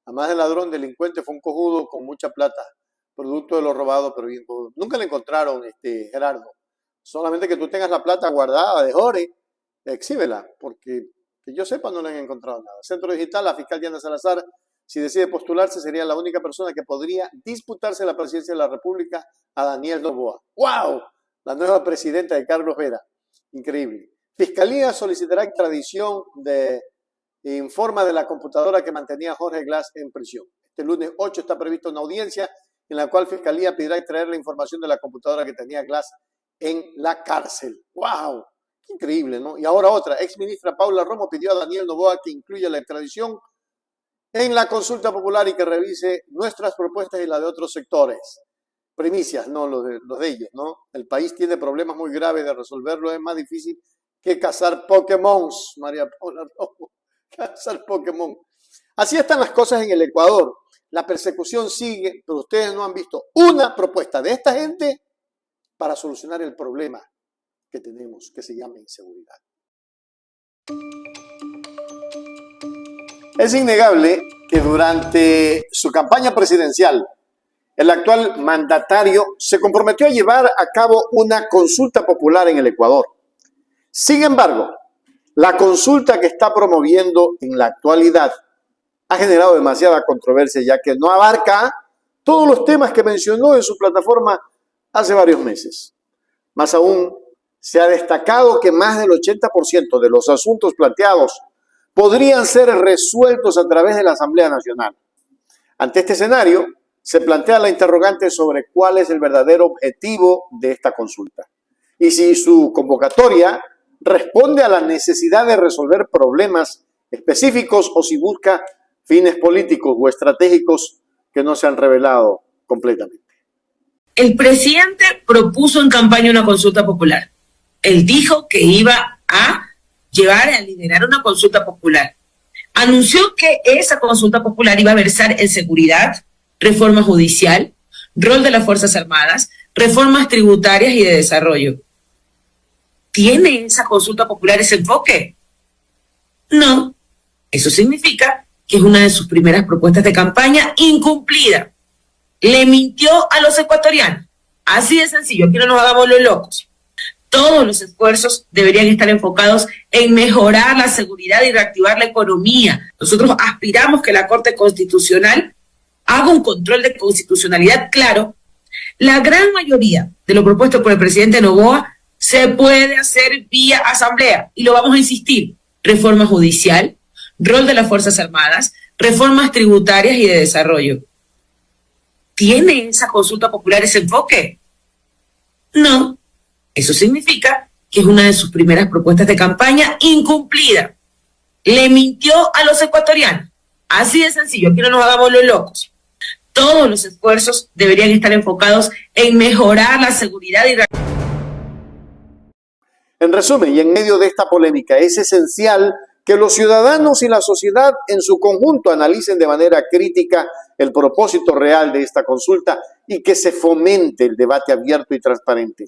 Además de ladrón, delincuente, fue un cojudo con mucha plata. Producto de lo robado, pero bien cojudo. Nunca le encontraron, Gerardo. Solamente que tú tengas la plata guardada de Jore, exhíbela, porque que yo sepa no le han encontrado nada. Centro Digital, la fiscal Diana Salazar, si decide postularse, sería la única persona que podría disputarse la presidencia de la República a Daniel Noboa. ¡Wow! La nueva presidenta de Carlos Vera. Increíble. Fiscalía solicitará extradición informa de la computadora que mantenía Jorge Glass en prisión. Este lunes 8 está prevista una audiencia en la cual Fiscalía pedirá extraer la información de la computadora que tenía Glass en la cárcel. ¡Wow! Qué increíble, ¿no? Y ahora otra. Exministra Paula Romo pidió a Daniel Noboa que incluya la extradición en la consulta popular y que revise nuestras propuestas y la de otros sectores. Primicias, no los de ellos, ¿no? El país tiene problemas muy graves, de resolverlo es más difícil que cazar Pokémon, María Paula Romo. Cazar Pokémon. Así están las cosas en el Ecuador. La persecución sigue, pero ustedes no han visto una propuesta de esta gente para solucionar el problema que tenemos, que se llama inseguridad. Es innegable que durante su campaña presidencial, el actual mandatario se comprometió a llevar a cabo una consulta popular en el Ecuador. Sin embargo, la consulta que está promoviendo en la actualidad ha generado demasiada controversia, ya que no abarca todos los temas que mencionó en su plataforma hace varios meses. Más aún, se ha destacado que más del 80% de los asuntos planteados podrían ser resueltos a través de la Asamblea Nacional. Ante este escenario, se plantea la interrogante sobre cuál es el verdadero objetivo de esta consulta y si su convocatoria responde a la necesidad de resolver problemas específicos o si busca fines políticos o estratégicos que no se han revelado completamente. El presidente propuso en campaña una consulta popular. Él dijo que iba a liderar una consulta popular. Anunció que esa consulta popular iba a versar en seguridad, reforma judicial, rol de las Fuerzas Armadas, reformas tributarias y de desarrollo. ¿Tiene esa consulta popular ese enfoque? No. Eso significa que es una de sus primeras propuestas de campaña incumplida. Le mintió a los ecuatorianos. Así de sencillo, aquí no nos hagamos los locos. Todos los esfuerzos deberían estar enfocados en mejorar la seguridad y reactivar la economía. Nosotros aspiramos que la Corte Constitucional haga un control de constitucionalidad claro. La gran mayoría de lo propuesto por el presidente Noboa se puede hacer vía asamblea, y lo vamos a insistir. Reforma judicial, rol de las Fuerzas Armadas, reformas tributarias y de desarrollo. ¿Tiene esa consulta popular ese enfoque? No. Eso significa que es una de sus primeras propuestas de campaña incumplida. Le mintió a los ecuatorianos. Así de sencillo, aquí no nos hagamos los locos. Todos los esfuerzos deberían estar enfocados en mejorar la seguridad y... En resumen, y en medio de esta polémica, es esencial que los ciudadanos y la sociedad en su conjunto analicen de manera crítica el propósito real de esta consulta y que se fomente el debate abierto y transparente.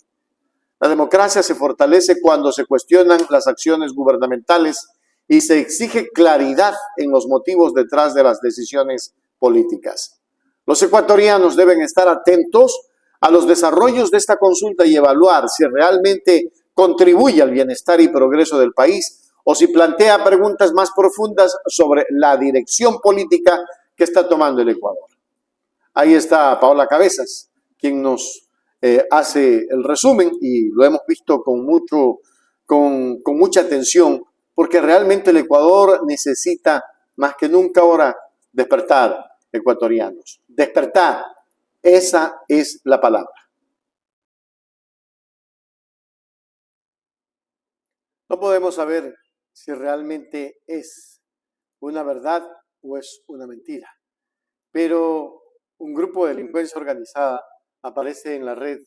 La democracia se fortalece cuando se cuestionan las acciones gubernamentales y se exige claridad en los motivos detrás de las decisiones políticas. Los ecuatorianos deben estar atentos a los desarrollos de esta consulta y evaluar si realmente contribuye al bienestar y progreso del país o si plantea preguntas más profundas sobre la dirección política que está tomando el Ecuador. Ahí está Paola Cabezas, quien nos hace el resumen y lo hemos visto con mucha atención porque realmente el Ecuador necesita más que nunca ahora despertar ecuatorianos. Despertar, esa es la palabra. No podemos saber si realmente es una verdad o es una mentira, pero un grupo de delincuencia organizada aparece en la red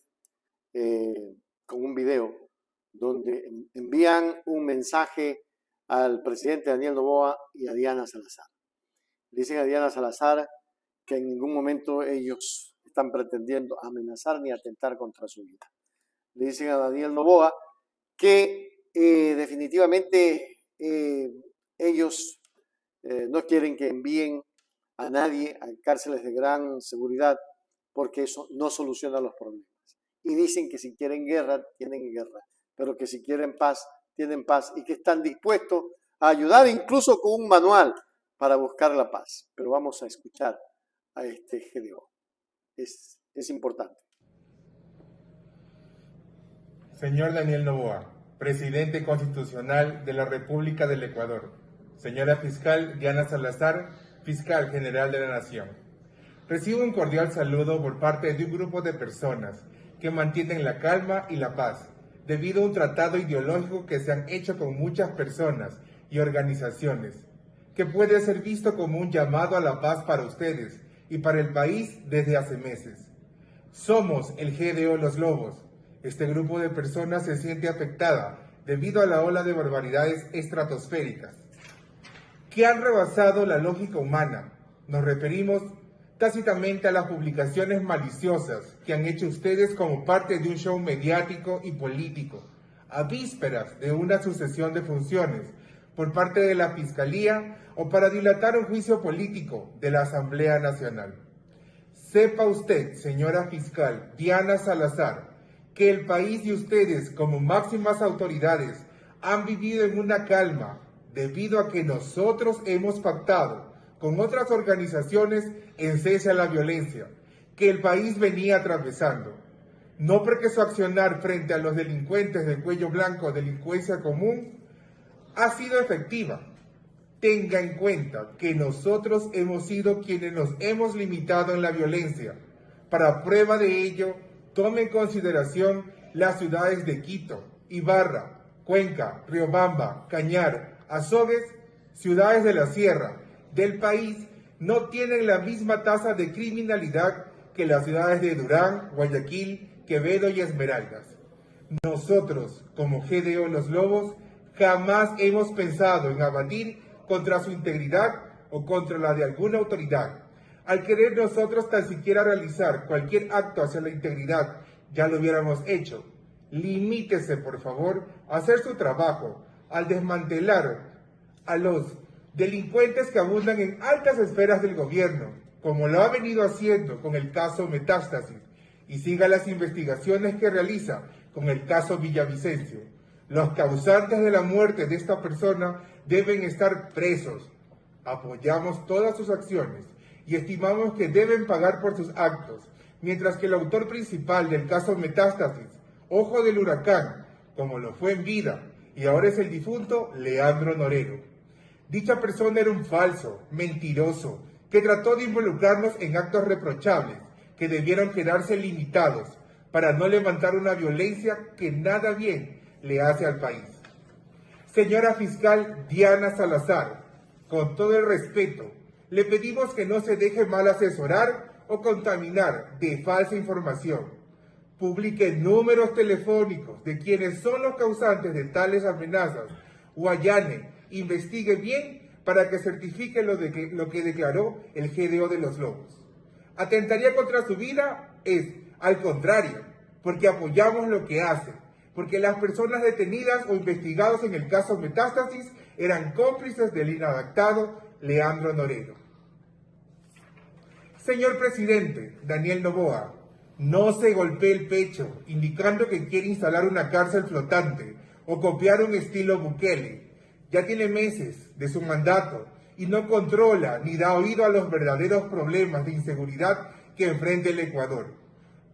con un video donde envían un mensaje al presidente Daniel Noboa y a Diana Salazar. Dicen a Diana Salazar que en ningún momento ellos están pretendiendo amenazar ni atentar contra su vida. Le dicen a Daniel Noboa que definitivamente ellos no quieren que envíen a nadie a cárceles de gran seguridad porque eso no soluciona los problemas. Y dicen que si quieren guerra, tienen guerra, pero que si quieren paz, tienen paz y que están dispuestos a ayudar incluso con un manual para buscar la paz. Pero vamos a escuchar a este GDO. Es importante. Señor Daniel Noboa, presidente constitucional de la República del Ecuador. Señora fiscal Diana Salazar, fiscal general de la Nación. Recibo un cordial saludo por parte de un grupo de personas que mantienen la calma y la paz, debido a un tratado ideológico que se han hecho con muchas personas y organizaciones, que puede ser visto como un llamado a la paz para ustedes y para el país desde hace meses. Somos el GDO Los Lobos. Este grupo de personas se siente afectada debido a la ola de barbaridades estratosféricas que han rebasado la lógica humana. Nos referimos tácitamente a las publicaciones maliciosas que han hecho ustedes como parte de un show mediático y político, a vísperas de una sucesión de funciones por parte de la Fiscalía o para dilatar un juicio político de la Asamblea Nacional. Sepa usted, señora fiscal Diana Salazar, que el país y ustedes como máximas autoridades han vivido en una calma debido a que nosotros hemos pactado con otras organizaciones en cese a la violencia que el país venía atravesando. No porque su accionar frente a los delincuentes del cuello blanco, delincuencia común, ha sido efectiva. Tenga en cuenta que nosotros hemos sido quienes nos hemos limitado en la violencia. Para prueba de ello, tome en consideración las ciudades de Quito, Ibarra, Cuenca, Riobamba, Cañar, Azogues, ciudades de la sierra del país, no tienen la misma tasa de criminalidad que las ciudades de Durán, Guayaquil, Quevedo y Esmeraldas. Nosotros, como GDO Los Lobos, jamás hemos pensado en abatir contra su integridad o contra la de alguna autoridad. Al querer nosotros tan siquiera realizar cualquier acto hacia la integridad, ya lo hubiéramos hecho. Limítese, por favor, a hacer su trabajo, al desmantelar a los delincuentes que abundan en altas esferas del gobierno, como lo ha venido haciendo con el caso Metástasis, y siga las investigaciones que realiza con el caso Villavicencio. Los causantes de la muerte de esta persona deben estar presos. Apoyamos todas sus acciones y estimamos que deben pagar por sus actos, mientras que el autor principal del caso Metástasis, ojo del huracán, como lo fue en vida, y ahora es el difunto Leandro Norero. Dicha persona era un falso, mentiroso, que trató de involucrarnos en actos reprochables, que debieron quedarse limitados, para no levantar una violencia que nada bien le hace al país. Señora fiscal Diana Salazar, con todo el respeto, le pedimos que no se deje mal asesorar o contaminar de falsa información. Publique números telefónicos de quienes son los causantes de tales amenazas o allane, investigue bien para que certifique lo que declaró el GDO de Los Lobos. ¿Atentaría contra su vida? Al contrario, porque apoyamos lo que hace, porque las personas detenidas o investigadas en el caso Metástasis eran cómplices del inadaptado Leandro Norero. Señor presidente Daniel Noboa, no se golpee el pecho indicando que quiere instalar una cárcel flotante o copiar un estilo Bukele. Ya tiene meses de su mandato y no controla ni da oído a los verdaderos problemas de inseguridad que enfrenta el Ecuador.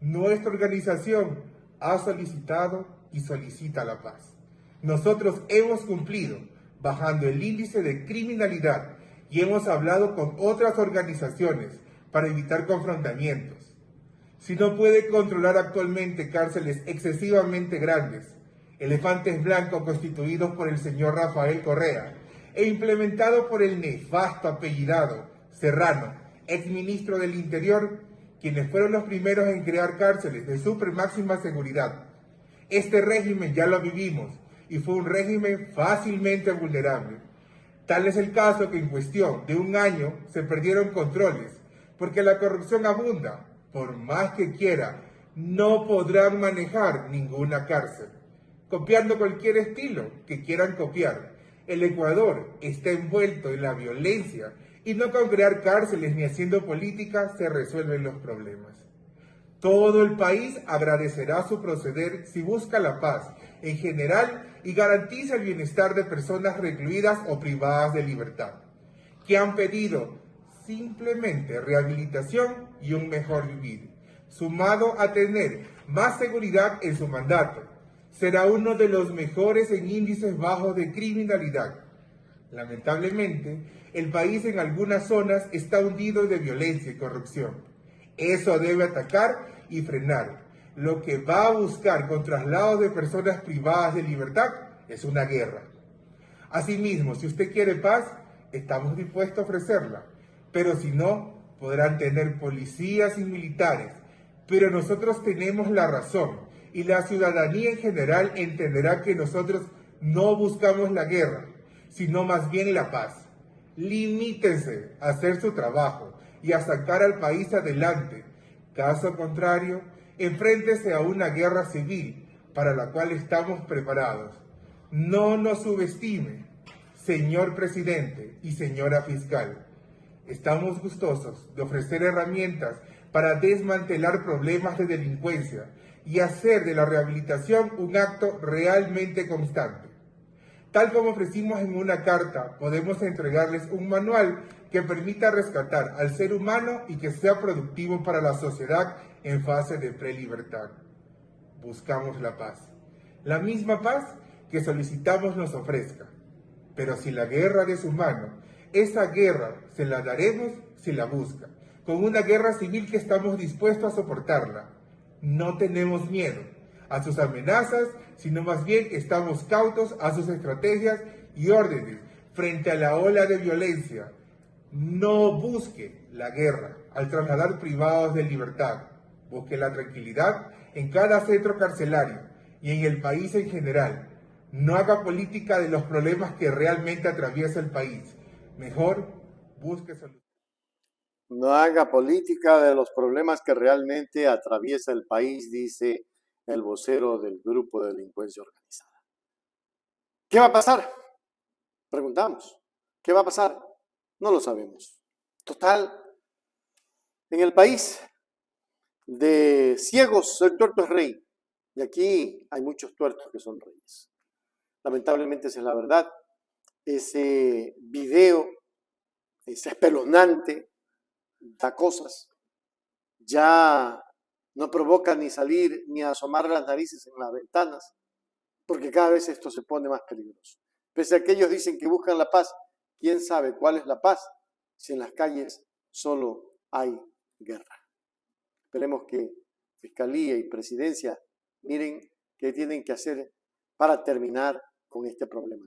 Nuestra organización ha solicitado y solicita la paz. Nosotros hemos cumplido bajando el índice de criminalidad y hemos hablado con otras organizaciones para evitar confrontamientos. Si no puede controlar actualmente cárceles excesivamente grandes, elefantes blancos constituidos por el señor Rafael Correa e implementado por el nefasto apellidado Serrano, exministro del Interior, quienes fueron los primeros en crear cárceles de super máxima seguridad. Este régimen ya lo vivimos y fue un régimen fácilmente vulnerable. Tal es el caso que en cuestión de un año se perdieron controles, porque la corrupción abunda, por más que quiera, no podrán manejar ninguna cárcel, copiando cualquier estilo que quieran copiar. El Ecuador está envuelto en la violencia y no con crear cárceles ni haciendo política se resuelven los problemas. Todo el país agradecerá su proceder si busca la paz en general y garantiza el bienestar de personas recluidas o privadas de libertad, que han pedido simplemente rehabilitación y un mejor vivir, sumado a tener más seguridad en su mandato. Será uno de los mejores en índices bajos de criminalidad. Lamentablemente, el país en algunas zonas está hundido de violencia y corrupción. Eso debe atacar y frenar. Lo que va a buscar con traslados de personas privadas de libertad es una guerra. Asimismo, si usted quiere paz, estamos dispuestos a ofrecerla, pero si no, podrán tener policías y militares. Pero nosotros tenemos la razón y la ciudadanía en general entenderá que nosotros no buscamos la guerra, sino más bien la paz. Limítense a hacer su trabajo y a sacar al país adelante. Caso contrario, enfréntese a una guerra civil para la cual estamos preparados. No nos subestime, señor presidente y señora fiscal. Estamos gustosos de ofrecer herramientas para desmantelar problemas de delincuencia y hacer de la rehabilitación un acto realmente constante. Tal como ofrecimos en una carta, podemos entregarles un manual que permita rescatar al ser humano y que sea productivo para la sociedad en fase de prelibertad. Buscamos la paz. La misma paz que solicitamos nos ofrezca. Pero si la guerra es humana, esa guerra se la daremos si la busca. Con una guerra civil que estamos dispuestos a soportarla. No tenemos miedo a sus amenazas, sino más bien estamos cautos a sus estrategias y órdenes frente a la ola de violencia. No busque la guerra al trasladar privados de libertad. Busque la tranquilidad en cada centro carcelario y en el país en general. No haga política de los problemas que realmente atraviesa el país. Mejor, busque soluciones. No haga política de los problemas que realmente atraviesa el país, dice el vocero del Grupo de Delincuencia Organizada. ¿Qué va a pasar? Preguntamos. ¿Qué va a pasar? No lo sabemos. Total, en el país de ciegos el tuerto es rey. Y aquí hay muchos tuertos que son reyes. Lamentablemente esa es la verdad. Ese video es espeluznante, da cosas. Ya no provoca ni salir ni asomar las narices en las ventanas, porque cada vez esto se pone más peligroso. Pese a que ellos dicen que buscan la paz, ¿quién sabe cuál es la paz si en las calles solo hay guerra? Esperemos que Fiscalía y Presidencia miren qué tienen que hacer para terminar con este problema.